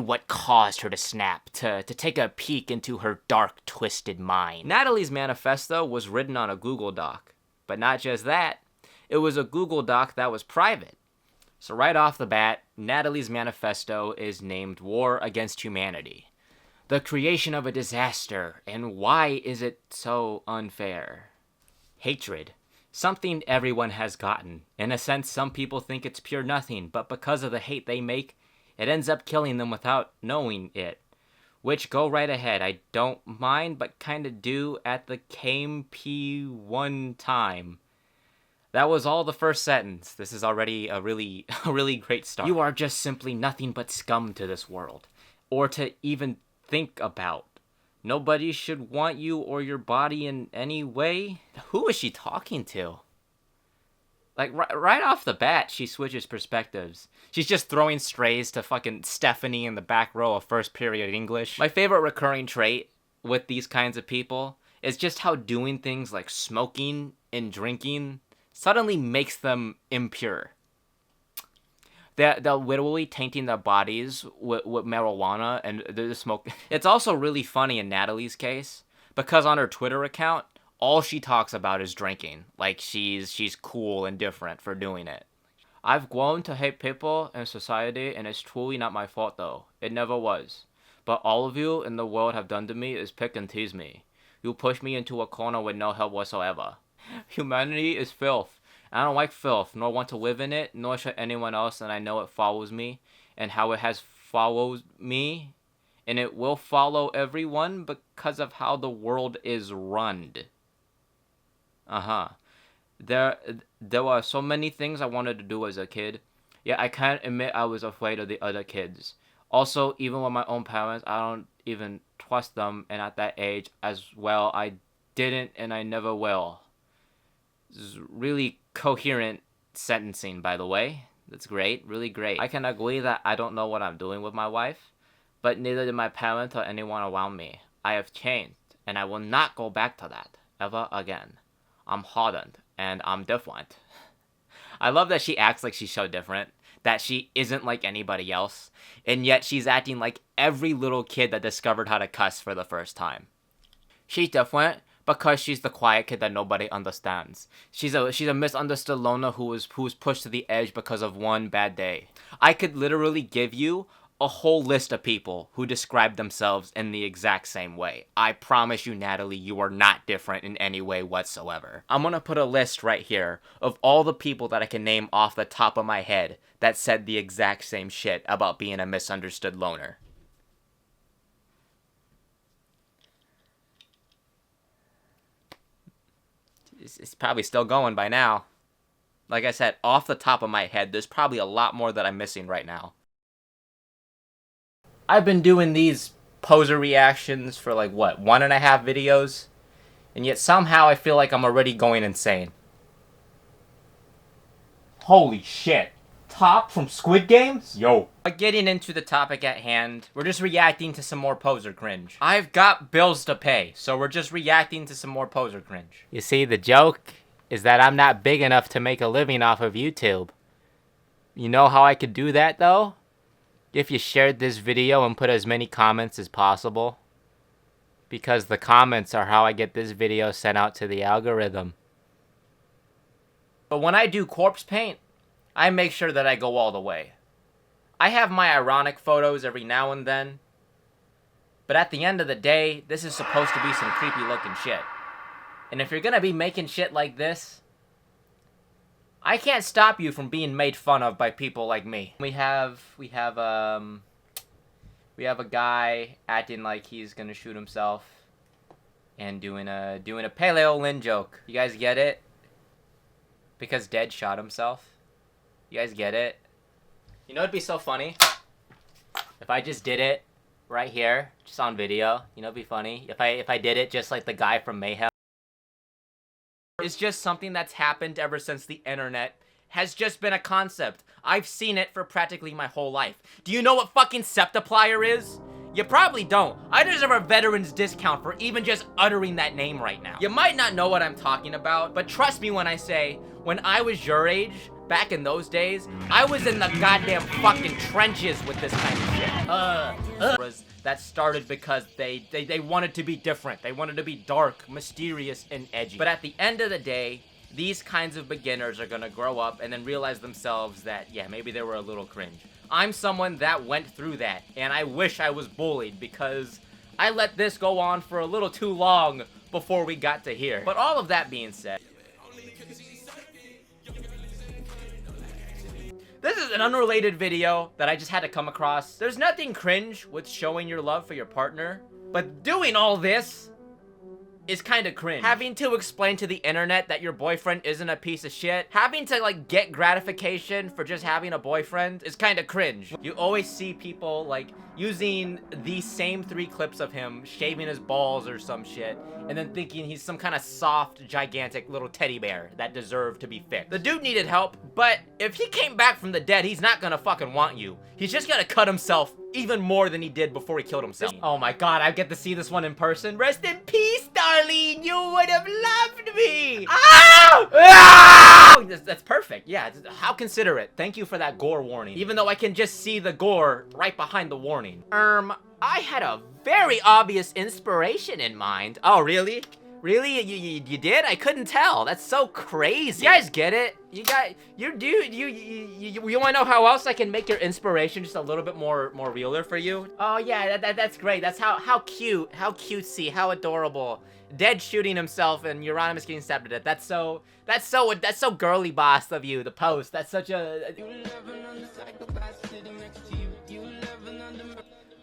what caused her to snap, to take a peek into her dark, twisted mind. Natalie's manifesto was written on a Google Doc. But not just that, it was a Google Doc that was private. So right off the bat, Natalie's manifesto is named War Against Humanity. The creation of a disaster, and why is it so unfair? Hatred. Something everyone has gotten. In a sense, some people think it's pure nothing, but because of the hate they make, it ends up killing them without knowing it. Which, go right ahead, I don't mind, but kinda do at the KMP one time. That was all the first sentence. This is already a really great start. You are just simply nothing but scum to this world. Or to even think about. Nobody should want you or your body in any way. Who is she talking to? Like, right off the bat, she switches perspectives. She's just throwing strays to fucking Stephanie in the back row of first period English. My favorite recurring trait with these kinds of people is just how doing things like smoking and drinking suddenly makes them impure. They're literally tainting their bodies with marijuana and they're smoking. It's also really funny in Natalie's case, because on her Twitter account, all she talks about is drinking, like she's cool and different for doing it. I've grown to hate people and society, and it's truly not my fault though. It never was. But all of you in the world have done to me is pick and tease me. You push me into a corner with no help whatsoever. Humanity is filth. I don't like filth, nor want to live in it, nor should anyone else, and I know it follows me, and how it has followed me, and it will follow everyone because of how the world is run. There were so many things I wanted to do as a kid. Yet I can't admit I was afraid of the other kids. Also, even with my own parents, I don't even trust them, and at that age as well, I didn't and I never will. This is really coherent sentencing, by the way. That's great, really great. I can agree that I don't know what I'm doing with my wife, but neither did my parents or anyone around me. I have changed, and I will not go back to that ever again. I'm hardened, and I'm different. I love that she acts like she's so different, that she isn't like anybody else, and yet she's acting like every little kid that discovered how to cuss for the first time. She's different because she's the quiet kid that nobody understands. She's a misunderstood loner who was pushed to the edge because of one bad day. I could literally give you a whole list of people who describe themselves in the exact same way. I promise you, Natalie, you are not different in any way whatsoever. I'm gonna put a list right here of all the people that I can name off the top of my head that said the exact same shit about being a misunderstood loner. It's probably still going by now. Like I said, off the top of my head, there's probably a lot more that I'm missing right now. I've been doing these poser reactions for like, what, 1.5 videos? And yet somehow I feel like I'm already going insane. Holy shit. Top from Squid Games? Yo. But getting into the topic at hand, we're just reacting to some more poser cringe. I've got bills to pay, so we're just reacting to some more poser cringe. You see, the joke is that I'm not big enough to make a living off of YouTube. You know how I could do that, though? If you shared this video and put as many comments as possible. Because the comments are how I get this video sent out to the algorithm. But when I do corpse paint, I make sure that I go all the way. I have my ironic photos every now and then. But at the end of the day, this is supposed to be some creepy looking shit. And if you're gonna be making shit like this, I can't stop you from being made fun of by people like me. We have a guy acting like he's gonna shoot himself and doing a Paleo Lin joke. You guys get it? Because Dead shot himself. You guys get it? You know it'd be so funny? If I just did it right here, just on video. You know it'd be funny? If I did it just like the guy from Mayhem. It's just something that's happened ever since the internet has just been a concept. I've seen it for practically my whole life. Do you know what fucking Septiplier is? You probably don't. I deserve a veteran's discount for even just uttering that name right now. You might not know what I'm talking about, but trust me when I say, when I was your age, back in those days, I was in the goddamn fucking trenches with this kind of shit. That started because they wanted to be different. They wanted to be dark, mysterious, and edgy. But at the end of the day, these kinds of beginners are gonna grow up and then realize themselves that, yeah, maybe they were a little cringe. I'm someone that went through that, and I wish I was bullied because I let this go on for a little too long before we got to here. But all of that being said, this is an unrelated video that I just had to come across. There's nothing cringe with showing your love for your partner, but doing all this is kind of cringe. Having to explain to the internet that your boyfriend isn't a piece of shit, having to like get gratification for just having a boyfriend is kind of cringe. You always see people like using these same 3 clips of him shaving his balls or some shit, and then thinking he's some kind of soft, gigantic little teddy bear that deserved to be fixed. The dude needed help, but if he came back from the dead, he's not gonna fucking want you. He's just gonna cut himself even more than he did before he killed himself. Oh my god, I get to see this one in person. Rest in peace, Darlene! You would have loved me! Ah! Ah! That's perfect. Yeah, how considerate. Thank you for that gore warning. Even though I can just see the gore right behind the warning. I had a very obvious inspiration in mind. Oh, really? Really? You did? I couldn't tell. That's so crazy. You guys get it? You wanna know how else I can make your inspiration just a little bit more realer for you? Oh yeah, that's great. That's how cute, how cutesy, how adorable. Dead shooting himself and Euronymous getting stabbed to death. That's so girly boss of you, the post. That's such a...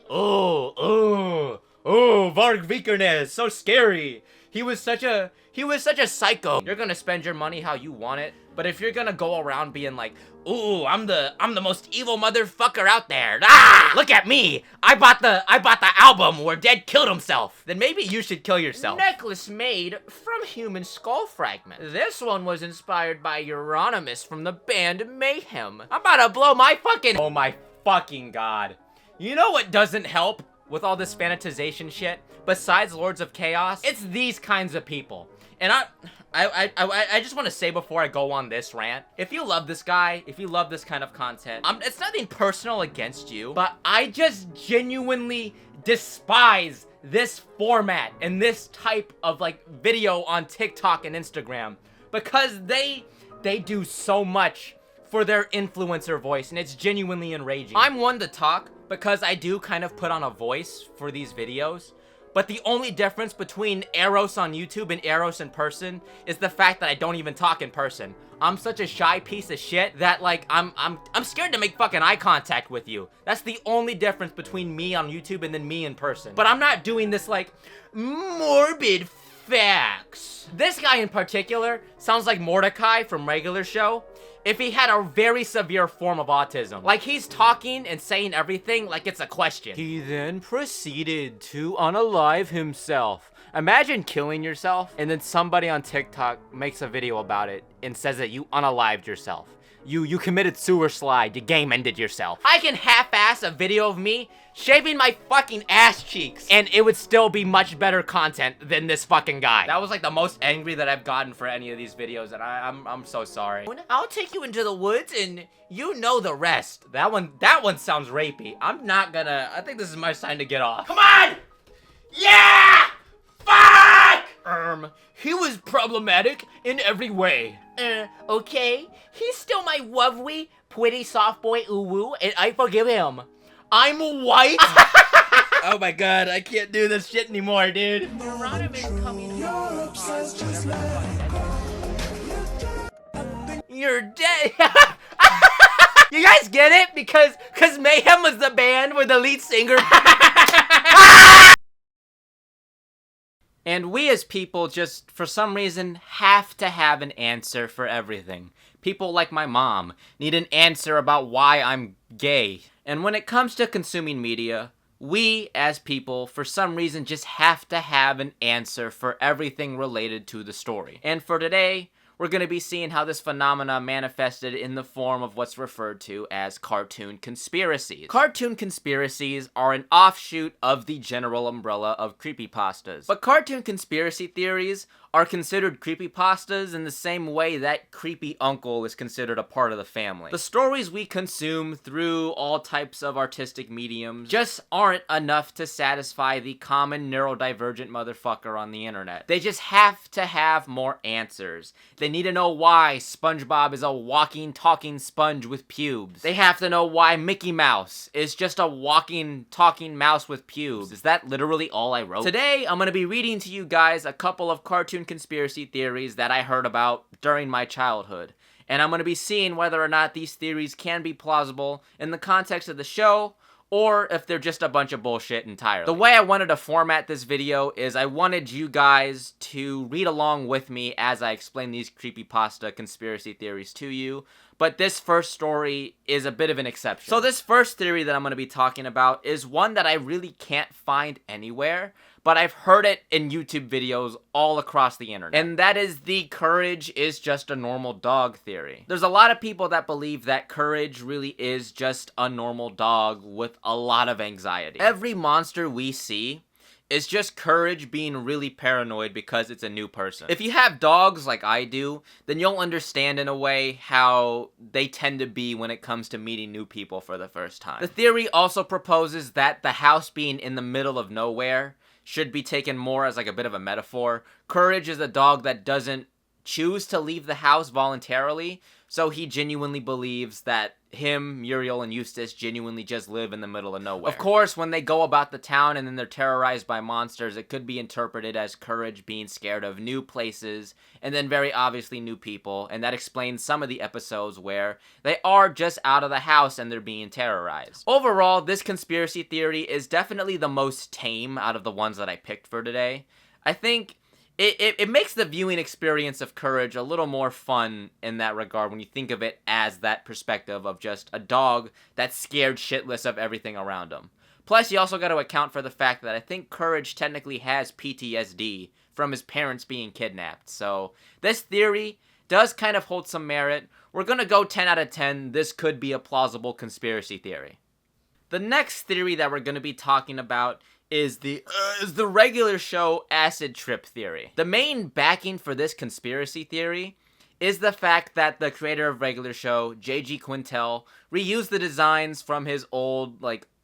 Oh, Varg Vikernes, so scary. He was such a psycho. You're gonna spend your money how you want it, but if you're gonna go around being like, ooh, I'm the most evil motherfucker out there. Ah, look at me. I bought the album where Dead killed himself. Then maybe you should kill yourself. Necklace made from human skull fragment. This one was inspired by Euronymous from the band Mayhem. I'm about to blow my fucking... Oh my fucking god. You know what doesn't help with all this fanatization shit? Besides Lords of Chaos, it's these kinds of people. And I just want to say before I go on this rant, if you love this guy, if you love this kind of content, it's nothing personal against you, but I just genuinely despise this format and this type of like video on TikTok and Instagram because they do so much for their influencer voice, and it's genuinely enraging. I'm one to talk because I do kind of put on a voice for these videos, but the only difference between Eros on YouTube and Eros in person is the fact that I don't even talk in person. I'm such a shy piece of shit that like I'm scared to make fucking eye contact with you. That's the only difference between me on YouTube and then me in person. But I'm not doing this like morbid Facts. This guy in particular sounds like Mordecai from Regular Show if he had a very severe form of autism. Like he's talking and saying everything like it's a question. He then proceeded to unalive himself. Imagine killing yourself and then somebody on TikTok makes a video about it and says that you unalived yourself. You committed sewer slide, you game ended yourself. I can half-ass a video of me shaving my fucking ass cheeks and it would still be much better content than this fucking guy. That was like the most angry that I've gotten for any of these videos and I'm so sorry. I'll take you into the woods and you know the rest. That one sounds rapey. I think this is my sign to get off. Come on! Yeah! Fuck! He was problematic in every way. Okay. He's still my lovely, pretty soft boy uwu, and I forgive him. I'm white? Oh my god, I can't do this shit anymore, dude. You're dead. You guys get it? Because Mayhem was the band where the lead singer... And we as people just, for some reason, have to have an answer for everything. People like my mom need an answer about why I'm gay. And when it comes to consuming media, we as people, for some reason, just have to have an answer for everything related to the story. And for today, we're going to be seeing how this phenomena manifested in the form of what's referred to as cartoon conspiracies. Cartoon conspiracies are an offshoot of the general umbrella of creepypastas. But cartoon conspiracy theories are considered creepypastas in the same way that creepy uncle is considered a part of the family. The stories we consume through all types of artistic mediums just aren't enough to satisfy the common neurodivergent motherfucker on the internet. They just have to have more answers. They need to know why SpongeBob is a walking, talking sponge with pubes. They have to know why Mickey Mouse is just a walking, talking mouse with pubes. Is that literally all I wrote? Today, I'm gonna be reading to you guys a couple of cartoon conspiracy theories that I heard about during my childhood. And I'm gonna be seeing whether or not these theories can be plausible in the context of the show, or if they're just a bunch of bullshit entirely. The way I wanted to format this video is I wanted you guys to read along with me as I explain these creepypasta conspiracy theories to you, but this first story is a bit of an exception. So this first theory that I'm going to be talking about is one that I really can't find anywhere, but I've heard it in YouTube videos all across the internet. And that is the Courage is just a normal dog theory. There's a lot of people that believe that Courage really is just a normal dog with a lot of anxiety. Every monster we see is just Courage being really paranoid because it's a new person. If you have dogs like I do, then you'll understand in a way how they tend to be when it comes to meeting new people for the first time. The theory also proposes that the house being in the middle of nowhere should be taken more as like a bit of a metaphor. Courage is a dog that doesn't choose to leave the house voluntarily, so he genuinely believes that him, Muriel, and Eustace genuinely just live in the middle of nowhere. Of course, when they go about the town and then they're terrorized by monsters, it could be interpreted as Courage being scared of new places, and then very obviously new people, and that explains some of the episodes where they are just out of the house and they're being terrorized. Overall, this conspiracy theory is definitely the most tame out of the ones that I picked for today. I think it makes the viewing experience of Courage a little more fun in that regard when you think of it as that perspective of just a dog that's scared shitless of everything around him. Plus, you also got to account for the fact that I think Courage technically has PTSD from his parents being kidnapped. So this theory does kind of hold some merit. We're going to go 10 out of 10. This could be a plausible conspiracy theory. The next theory that we're going to be talking about is the Regular Show acid trip theory. The main backing for this conspiracy theory is the fact that the creator of Regular Show, J.G. Quintel, reused the designs from his old,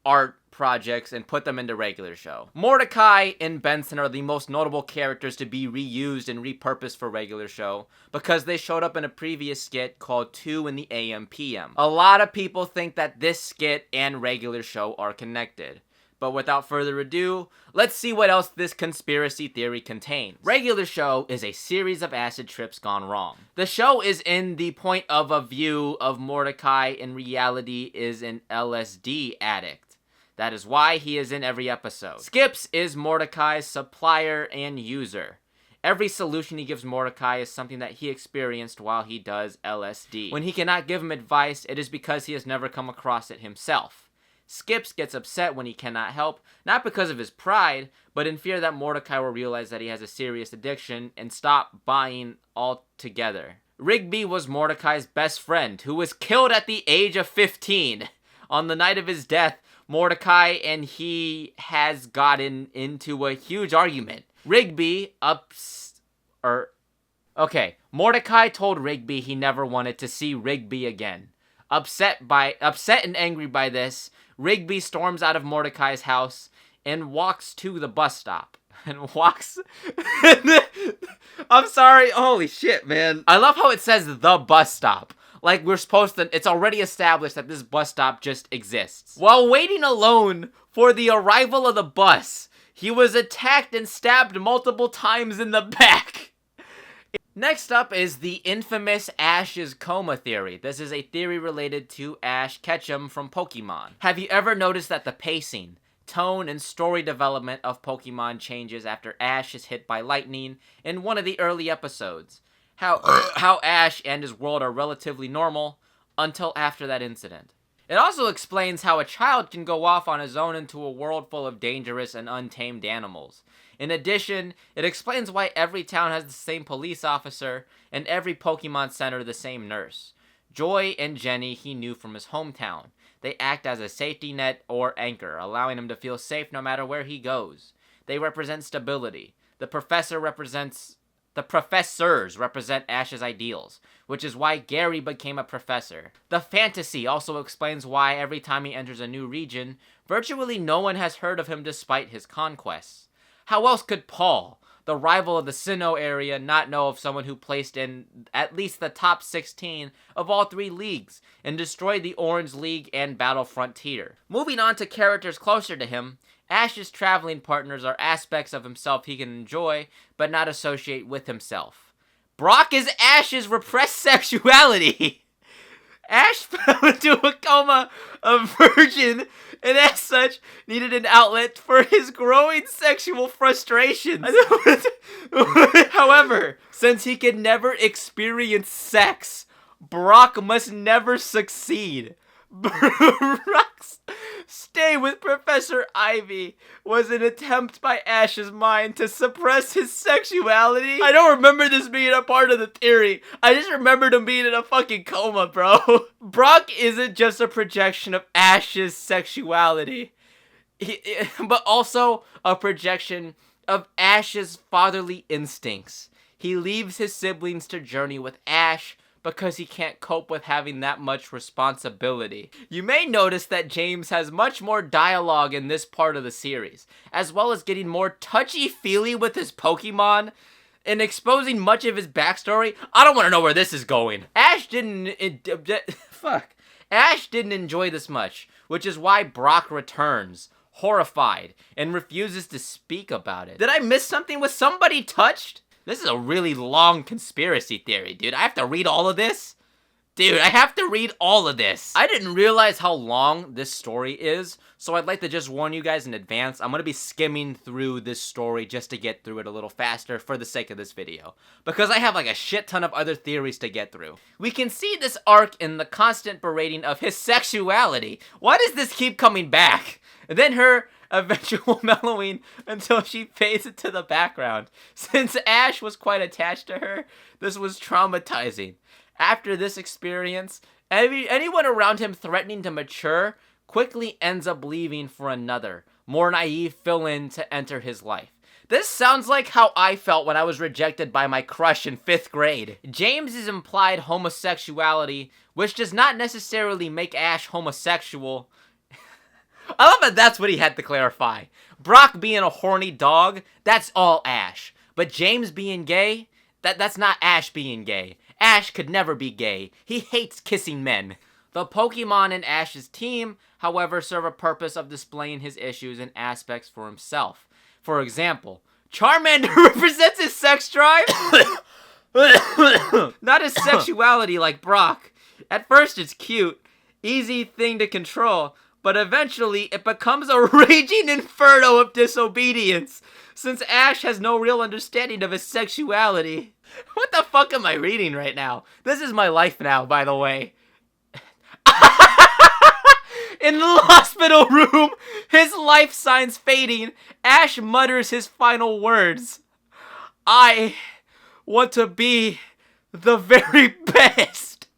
art projects and put them into Regular Show. Mordecai and Benson are the most notable characters to be reused and repurposed for Regular Show because they showed up in a previous skit called 2 in the AM PM. A lot of people think that this skit and Regular Show are connected. But without further ado, let's see what else this conspiracy theory contains. Regular Show is a series of acid trips gone wrong. The show is in the point of view of Mordecai in reality is an LSD addict. That is why he is in every episode. Skips is Mordecai's supplier and user. Every solution he gives Mordecai is something that he experienced while he does LSD. When he cannot give him advice, it is because he has never come across it himself. Skips gets upset when he cannot help, not because of his pride, but in fear that Mordecai will realize that he has a serious addiction and stop buying altogether. Rigby was Mordecai's best friend, who was killed at the age of 15. On the night of his death, Mordecai and he has gotten into a huge argument. Mordecai told Rigby he never wanted to see Rigby again. Upset and angry by this, Rigby storms out of Mordecai's house and walks to the bus stop. I'm sorry, holy shit, man. I love how it says the bus stop. Like it's already established that this bus stop just exists. While waiting alone for the arrival of the bus, he was attacked and stabbed multiple times in the back. Next up is the infamous Ash's coma theory. This is a theory related to Ash Ketchum from Pokemon. Have you ever noticed that the pacing, tone, and story development of Pokemon changes after Ash is hit by lightning in one of the early episodes? How Ash and his world are relatively normal until after that incident. It also explains how a child can go off on his own into a world full of dangerous and untamed animals. In addition, it explains why every town has the same police officer and every Pokemon Center the same nurse. Joy and Jenny he knew from his hometown. They act as a safety net or anchor, allowing him to feel safe no matter where he goes. They represent stability. The professors represent Ash's ideals, which is why Gary became a professor. The fantasy also explains why every time he enters a new region, virtually no one has heard of him despite his conquests. How else could Paul, the rival of the Sinnoh area, not know of someone who placed in at least the top 16 of all 3 leagues and destroyed the Orange League and Battle Frontier? Moving on to characters closer to him, Ash's traveling partners are aspects of himself he can enjoy, but not associate with himself. Brock is Ash's repressed sexuality. Ash fell into a coma, a virgin, and as such, needed an outlet for his growing sexual frustrations. However, since he could never experience sex, Brock must never succeed. Brock's stay with Professor Ivy was an attempt by Ash's mind to suppress his sexuality. I don't remember this being a part of the theory. I just remembered him being in a fucking coma, bro. Brock isn't just a projection of Ash's sexuality, but also a projection of Ash's fatherly instincts. He leaves his siblings to journey with Ash because he can't cope with having that much responsibility. You may notice that James has much more dialogue in this part of the series, as well as getting more touchy-feely with his Pokemon and exposing much of his backstory. I don't want to know where this is going. Ash didn't enjoy this much, which is why Brock returns, horrified, and refuses to speak about it. Did I miss something? Was somebody touched? This is a really long conspiracy theory, dude. I have to read all of this? Dude, I have to read all of this. I didn't realize how long this story is, so I'd like to just warn you guys in advance. I'm going to be skimming through this story just to get through it a little faster for the sake of this video, because I have like a shit ton of other theories to get through. We can see this arc in the constant berating of his sexuality. Why does this keep coming back? And then her eventual mellowing until she fades into the background. Since Ash was quite attached to her, this was traumatizing. After this experience, anyone around him threatening to mature quickly ends up leaving for another, more naive fill-in to enter his life. This sounds like how I felt when I was rejected by my crush in 5th grade. James's implied homosexuality, which does not necessarily make Ash homosexual. I love that that's what he had to clarify. Brock being a horny dog, that's all Ash. But James being gay, that's not Ash being gay. Ash could never be gay. He hates kissing men. The Pokemon in Ash's team, however, serve a purpose of displaying his issues and aspects for himself. For example, Charmander represents his sex drive, not his sexuality like Brock. At first it's cute, easy thing to control, but eventually it becomes a raging inferno of disobedience, since Ash has no real understanding of his sexuality. What the fuck am I reading right now? This is my life now, by the way. In the hospital room, his life signs fading, Ash mutters his final words. I want to be the very best.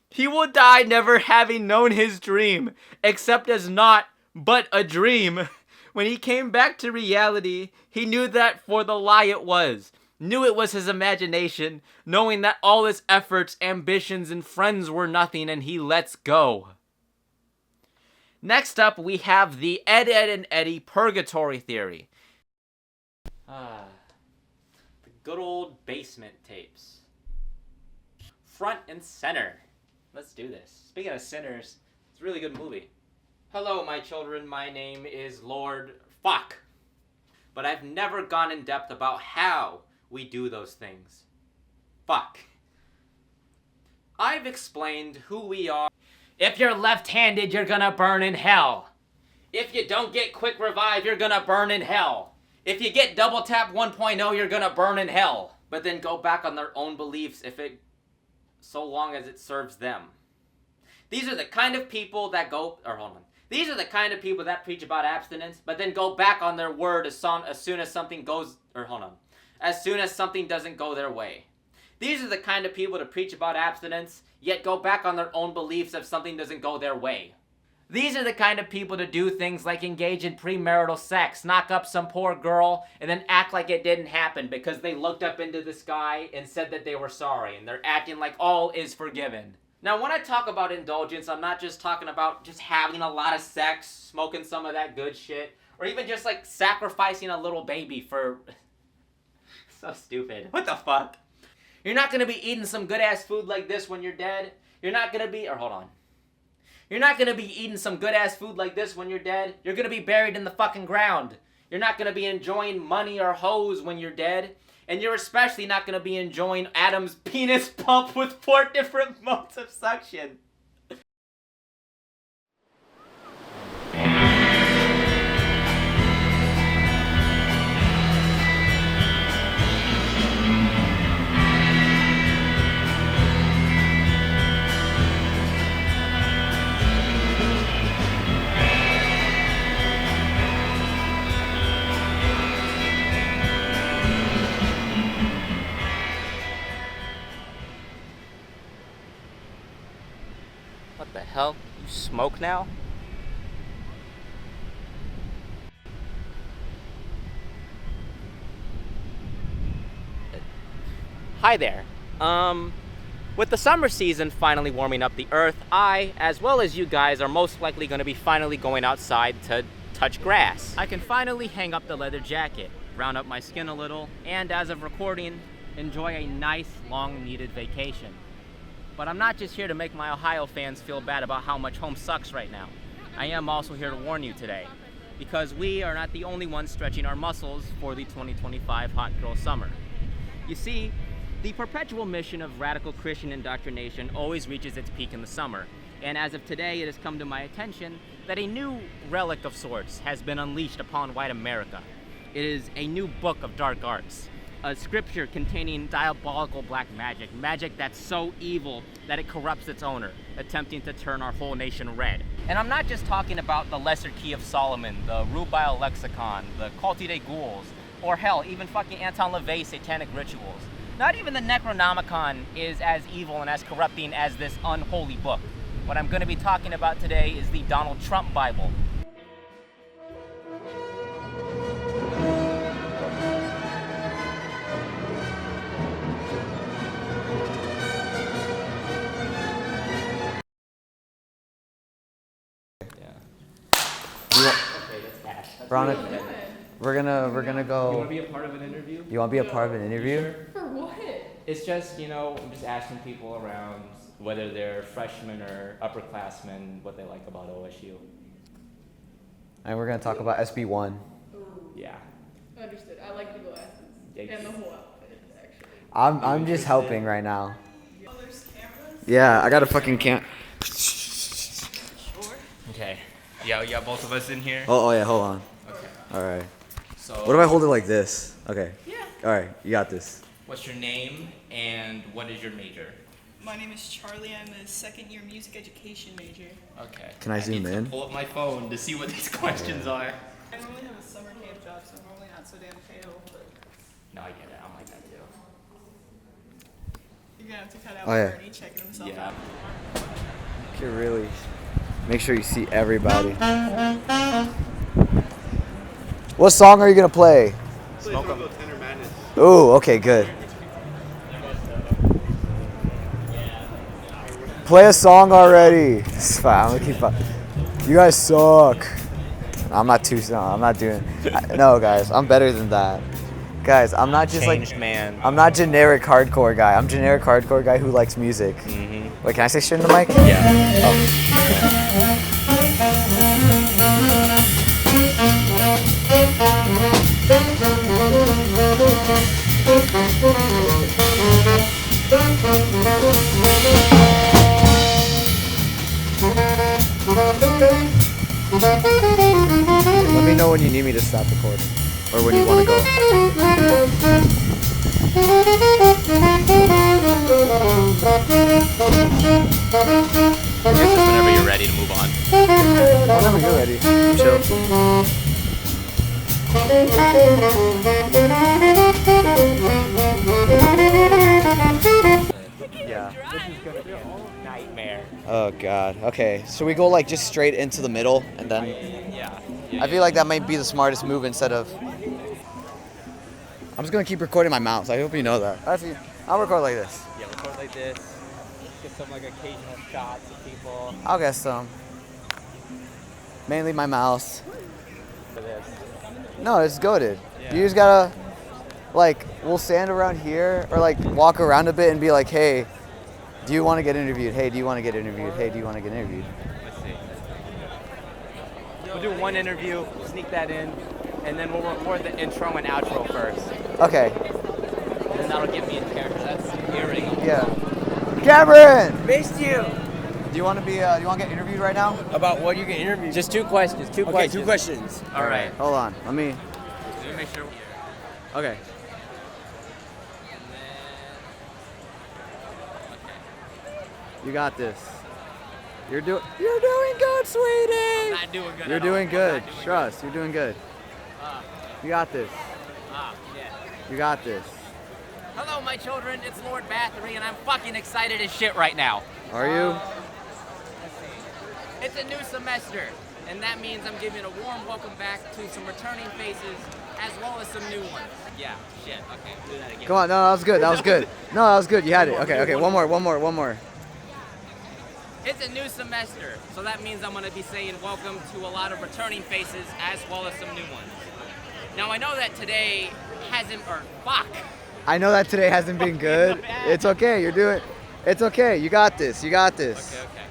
He will die never having known his dream, except as naught but a dream. When he came back to reality, he knew that for the lie it was. Knew it was his imagination, knowing that all his efforts, ambitions, and friends were nothing, and he lets go. Next up, we have the Ed, and Eddie purgatory theory. The good old basement tapes. Front and center. Let's do this. Speaking of sinners, it's a really good movie. Hello, my children. My name is Lord Fuck. But I've never gone in depth about how we do those things. Fuck. I've explained who we are. If you're left-handed, you're gonna burn in hell. If you don't get quick revive, you're gonna burn in hell. If you get double tap 1.0, you're gonna burn in hell. But then go back on their own beliefs so long as it serves them. These are the kind of people that These are the kind of people that preach about abstinence, but then go back on their word as soon as something doesn't go their way. These are the kind of people to preach about abstinence, yet go back on their own beliefs if something doesn't go their way. These are the kind of people to do things like engage in premarital sex, knock up some poor girl, and then act like it didn't happen because they looked up into the sky and said that they were sorry, and they're acting like all is forgiven. Now, when I talk about indulgence, I'm not just talking about just having a lot of sex, smoking some of that good shit, or even just like sacrificing a little baby for... So stupid. What the fuck? You're not gonna be eating some good-ass food like this when you're dead. You're not gonna be... You're not gonna be eating some good-ass food like this when you're dead. You're gonna be buried in the fucking ground. You're not gonna be enjoying money or hoes when you're dead. And you're especially not gonna be enjoying Adam's penis pump with 4 different modes of suction. What the hell? You smoke now? Hi there. With the summer season finally warming up the earth, I, as well as you guys, are most likely going to be finally going outside to touch grass. I can finally hang up the leather jacket, round up my skin a little, and as of recording, enjoy a nice, long-needed vacation. But I'm not just here to make my Ohio fans feel bad about how much home sucks right now. I am also here to warn you today, because we are not the only ones stretching our muscles for the 2025 hot girl summer. You see, the perpetual mission of radical Christian indoctrination always reaches its peak in the summer, and as of today it has come to my attention that a new relic of sorts has been unleashed upon white America. It is a new book of dark arts. A scripture containing diabolical black magic, magic that's so evil that it corrupts its owner, attempting to turn our whole nation red. And I'm not just talking about the Lesser Key of Solomon, the Rubile Lexicon, the Culti de Ghouls, or hell, even fucking Anton LaVey satanic rituals. Not even the Necronomicon is as evil and as corrupting as this unholy book. What I'm going to be talking about today is the Donald Trump Bible. We're gonna go. You want to be a part of an interview? You want to be a part of an interview? Sure. For what? It's just, I'm just asking people around whether they're freshmen or upperclassmen, what they like about OSU. And we're gonna talk about SB1. Yeah. Understood. I like the glasses and the whole outfit, actually. I'm just helping right now. Yeah, I got a fucking Okay. Yeah, you got both of us in here? Oh yeah, hold on. Okay. Alright. So. What if I hold it like this? Okay. Yeah. Alright, you got this. What's your name and what is your major? My name is Charlie. I'm a second-year music education major. Okay. Can I zoom in? Pull up my phone to see what these questions are. I normally have a summer camp job, so I'm normally not so damn pale. No, I get it. I'm like that too. You're gonna have to cut out Oh, yeah. Bernie checking himself Yeah. out. Okay, really. Make sure you see everybody. What song are you gonna play? Smoke 'em. Ooh, okay, good. Play a song already. It's fine. I'm gonna keep up. You guys suck. I'm not too. No, I'm not doing. No, guys, I'm better than that. Guys, I'm not just Changed like. man. I'm not generic hardcore guy. I'm generic hardcore guy who likes music. Mm-hmm. Wait, can I say shit in the mic? Yeah. Let me know when you need me to stop recording, or when you want to go. I guess just whenever you're ready to move on. Whenever you're ready. Chill. Yeah. This is gonna be a nightmare. Oh god. Okay. So we go like just straight into the middle, and then. Yeah. I feel like that might be the smartest move instead of. I'm just gonna keep recording my mouth. I hope you know that. Actually, I'll record like this. Yeah, record like this. Get some like occasional shots of people. I'll get some. Mainly my mouse. For this. No, it's goated. Yeah. You just gotta, like, we'll stand around here or like walk around a bit and be like, hey, do you want to get interviewed? Hey, do you want to get interviewed? Hey, do you want to get interviewed? Let's see. We'll do one interview, sneak that in, and then we'll record the intro and outro first. Okay. And then that'll get me in character. That's earring. Yeah. Cameron! Missed you. Do you want to be? Do you want to get interviewed right now? About what you get interviewed? Just two questions. Two Okay, questions. 2 questions. All right. Hold on. Let me. Let me make sure. Okay. You got this. You're doing good, sweetie. I'm not doing good. You're at all. doing I'm good. not doing Trust. You're doing good. You got this. Yeah. You got this. Hello, my children. It's Lord Bathory, and I'm fucking excited as shit right now. Are you? It's a new semester, and that means I'm giving a warm welcome back to some returning faces, as well as some new ones. Yeah, shit. Okay, do that again. Come on. No, that was good. That was good. No, that was good. You had it. Okay. Okay. One more. It's a new semester, so that means I'm going to be saying welcome to a lot of returning faces, as well as some new ones. Now, I know that today hasn't, or fuck. I know that today hasn't been good. It's okay. You're doing. It's okay. You got this. You got this. Okay.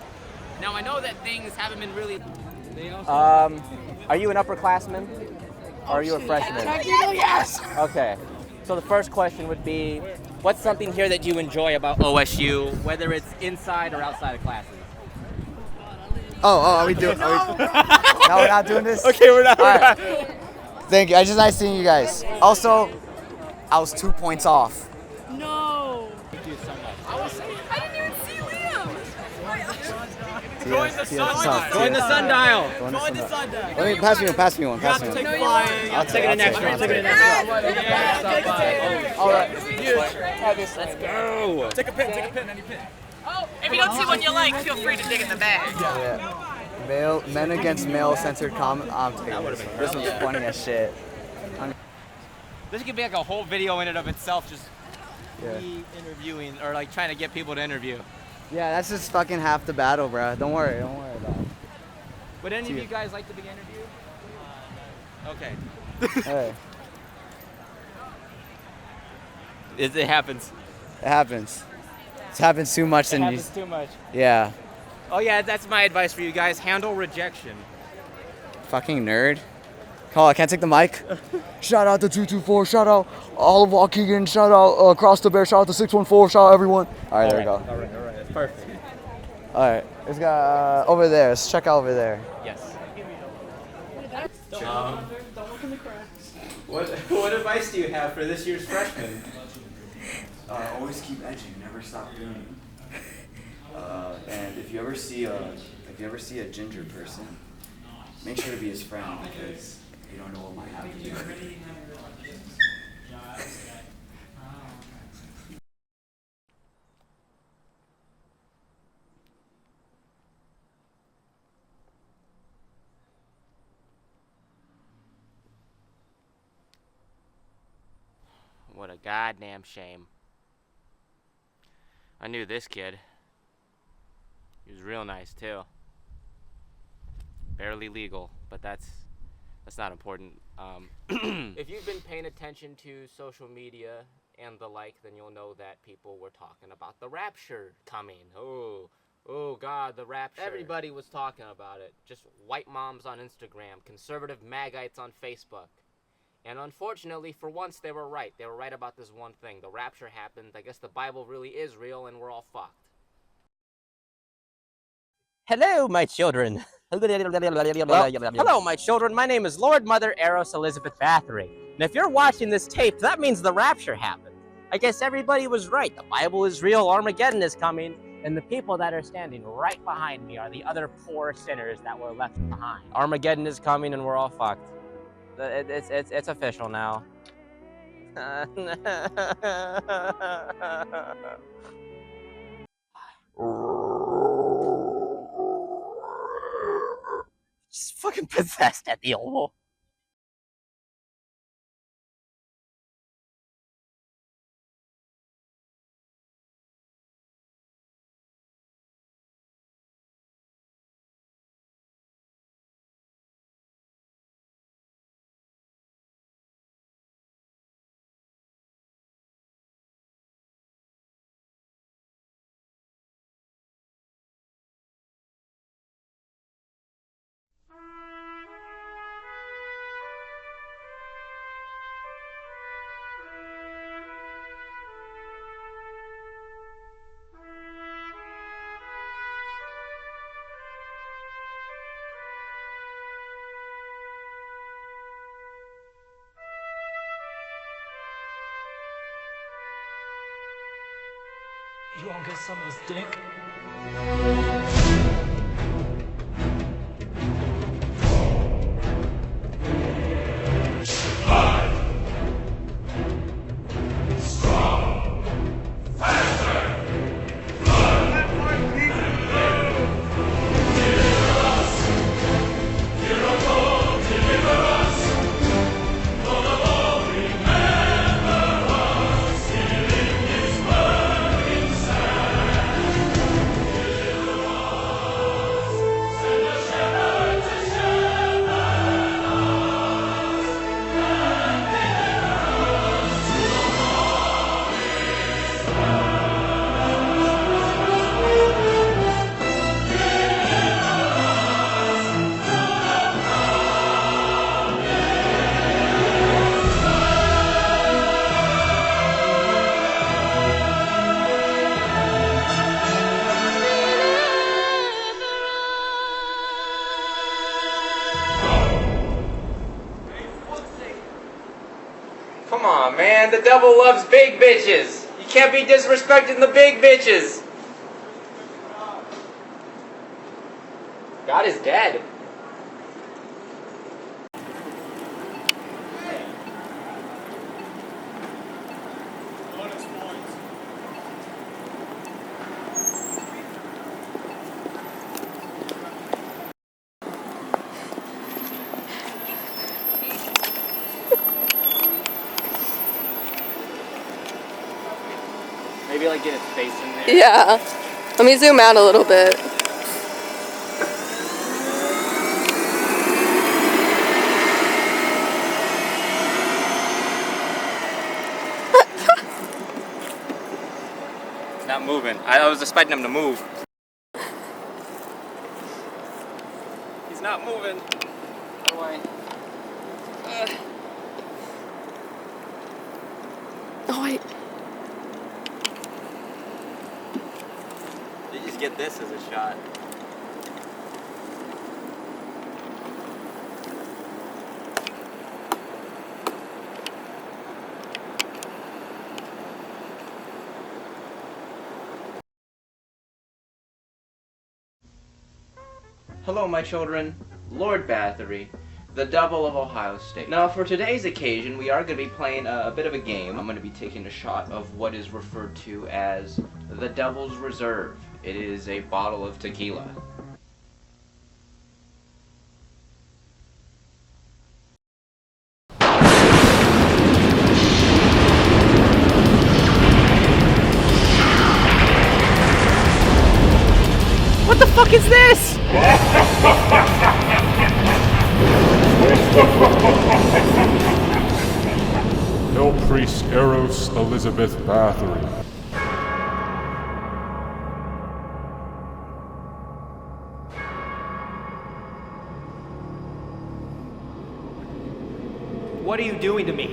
Now, I know that things haven't been really... Are you an upperclassman? Or are you a freshman? Yes! Okay. So the first question would be, what's something here that you enjoy about OSU, whether it's inside or outside of classes? Oh, are we doing? No, we're not doing this. Okay, we're not. All right. Thank you. It's just nice seeing you guys. Also, I was 2 points off. No. Thank you so much. I didn't even see Liam. Join the sundial. Join the sundial. Join the sundial. Let me pass me one. You have to take flying. I'll take it next one. All right. Let's go. Take a pin, any pin. Oh, if you don't see one you like, feel free to dig in the bag. Yeah. Men against male-censored comment. I'm taking this one. This one's funny as shit. This could be like a whole video in and of itself, just Yeah. me interviewing or like trying to get people to interview. Yeah, that's just fucking half the battle, bro. Don't worry about it. Would any of you guys like to be interviewed? Okay. Hey, It happens. it happens. It's happened too much It and happens too much. Yeah. Oh yeah, that's my advice for you guys. Handle rejection. Fucking nerd. Call, I can't take the mic. Shout out to 224. Shout out all of Waukegan. Shout out Cross the Bear. Shout out to 614. Shout out everyone. All right, there we go. All right. That's perfect. All right, let's go over there. Let's check out over there. Yes. Don't look in the cracks. What advice do you have for this year's freshmen? Always keep edging. Never stop doing it. And if you ever see a ginger person, make sure to be his friend because you don't know what might happen to you. What a goddamn shame. I knew this kid. He was real nice too. Barely legal, but that's not important. If you've been paying attention to social media and the like, then you'll know that people were talking about the rapture coming. Oh God, the rapture. Everybody was talking about it. Just white moms on Instagram, conservative Magites on Facebook. And unfortunately, for once, they were right. They were right about this one thing. The rapture happened. I guess the Bible really is real, and we're all fucked. Hello, my children. Hello, my children. My name is Lord Mother Eros Elizabeth Bathory. And if you're watching this tape, that means the rapture happened. I guess everybody was right. The Bible is real. Armageddon is coming. And the people that are standing right behind me are the other poor sinners that were left behind. Armageddon is coming, and we're all fucked. It's official now. Just fucking possessed at the old. You wanna get some of this dick? Come on, man. The devil loves big bitches. You can't be disrespecting the big bitches. God is dead. Maybe like get its face in there. Yeah. Let me zoom out a little bit. It's not moving. I was expecting him to move. He's not moving. How do I? Oh wait. get this as a shot. Hello, my children. Lord Bathory, the Devil of Ohio State. Now, for today's occasion, we are going to be playing a bit of a game. I'm going to be taking a shot of what is referred to as the Devil's Reserve. It is a bottle of tequila. What the fuck is this? Hell Priest Eros Elizabeth Bathory. What are you doing to me?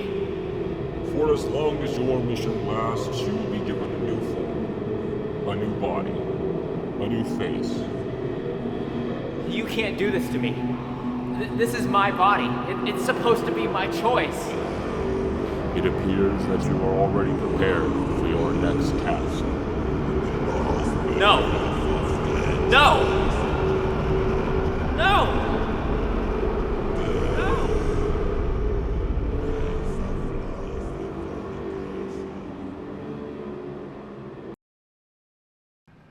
For as long as your mission lasts, you will be given a new form, a new body, a new face. You can't do this to me. This is my body. It's supposed to be my choice. It appears that you are already prepared for your next task. No. No. No.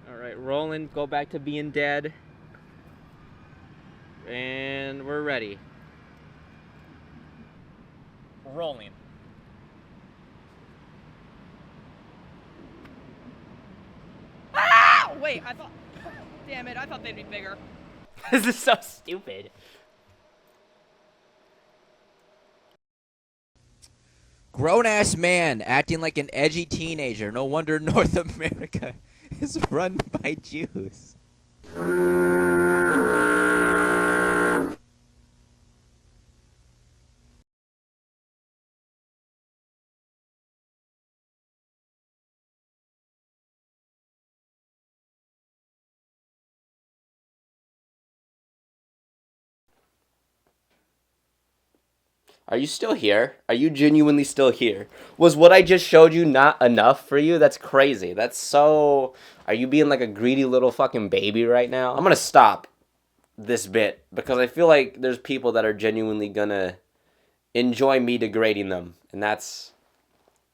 Alright, Roland, go back to being dead. And we're ready. Rolling. Ah! Wait, I thought. Damn it, I thought they'd be bigger. This is so stupid. Grown-ass man acting like an edgy teenager. No wonder North America is run by Jews. Are you still here? Are you genuinely still here? Was what I just showed you not enough for you? That's crazy. That's so... Are you being like a greedy little fucking baby right now? I'm gonna stop this bit because I feel like there's people that are genuinely gonna enjoy me degrading them. And that's...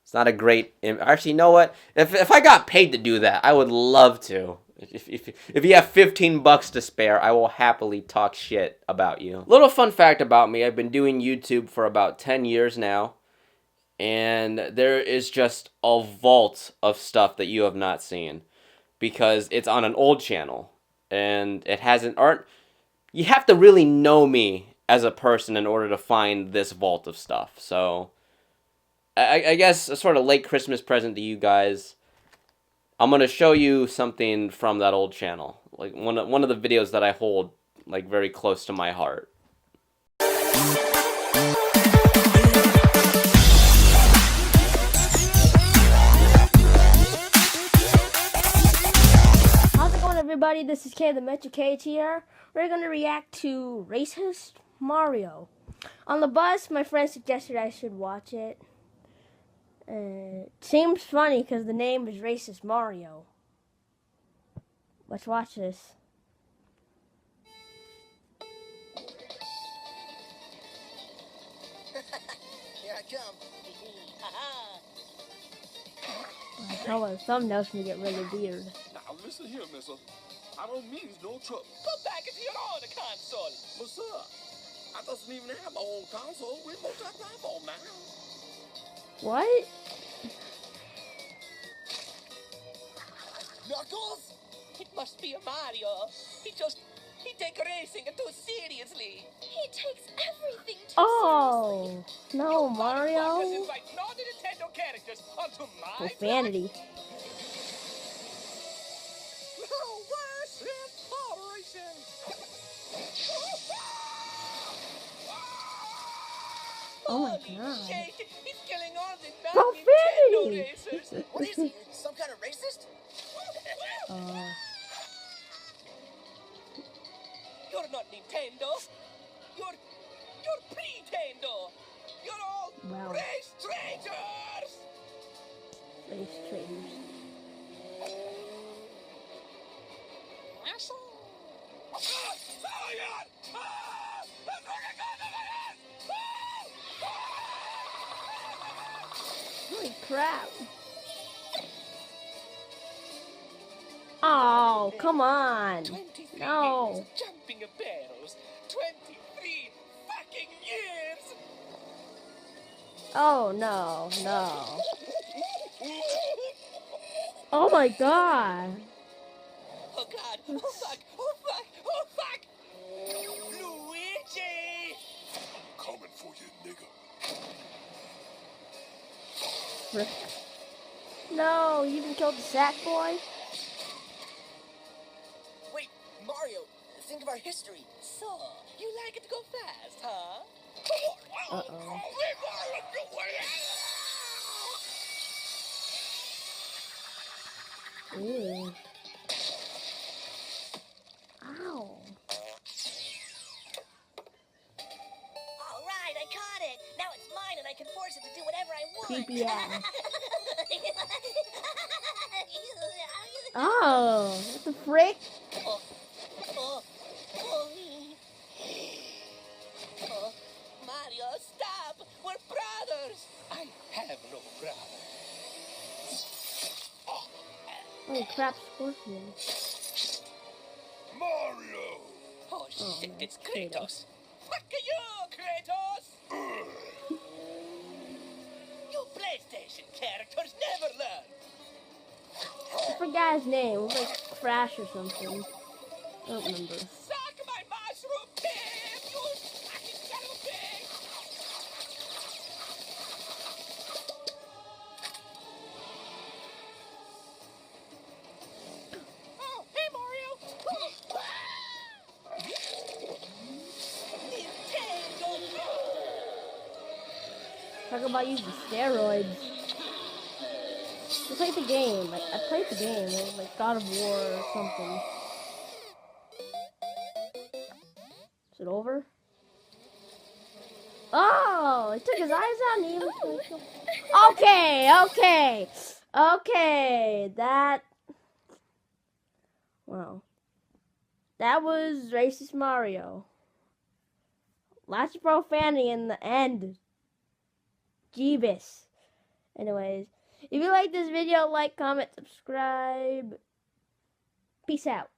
It's not a great... Actually, you know what? If I got paid to do that, I would love to. If you have 15 bucks to spare, I will happily talk shit about you. Little fun fact about me, I've been doing YouTube for about 10 years now, and there is just a vault of stuff that you have not seen, because it's on an old channel, and it hasn't... You have to really know me as a person in order to find this vault of stuff, so... I guess a sort of late Christmas present to you guys... I'm gonna show you something from that old channel, like one of the videos that I hold like very close to my heart. How's it going, everybody? This is Kay, the Metro K here. We're gonna react to Racist Mario. On the bus, my friend suggested I should watch it. It seems funny because the name is Racist Mario. Let's watch this. Here I come. I tell my thumbnails can get really weird. Now listen here, mister. I don't mean no trouble. Put back into your own console. But sir, I doesn't even have my own console. We're multi-platform now. What? Knuckles? It must be a Mario. He takes racing too seriously. He takes everything too Oh, no, Mario. invite non-Nintendo characters onto my Profanity. Oh my god. He's killing all the non-Nintendo racers. What is he? Some kind of racist? You're not Nintendo. You're Pretendo. You're all Wow. race traitors. Race traitors. Holy crap. Oh, come on. 23 No. years of jumping of barrels. 23 fucking years. Oh, no, no. Oh my god. Oh god. Oh fuck. Oh fuck. Oh fuck. Luigi. Coming for you, nigga. Frick. No, you even killed the sack boy? Wait, Mario, think of our history. So, you like it to go fast, huh? Uh-oh. Ew. Ow. Alright, I caught it. Now it's mine and I can force it to do whatever I want. Creepy ass. Oh, what the frick? Mario, stop! We're brothers! I have no brother. Holy crap, Scorpion. Mario! Oh shit, no, it's Kratos. Fuck you, Kratos! You PlayStation characters never learn. I forgot his name. It was like Crash or something. I don't remember. Suck my mushroom tip, you fucking son of a bitch! Oh, hey Mario! Talk about using steroids. Just like the game. Like, I played the game. It was like God of War or something. Is it over? Oh, it took his eyes out and he even... Okay. That... Wow. That was Racist Mario. Lots of profanity in the end. Jeebus. Anyways, if you like this video, like, comment, subscribe. Peace out.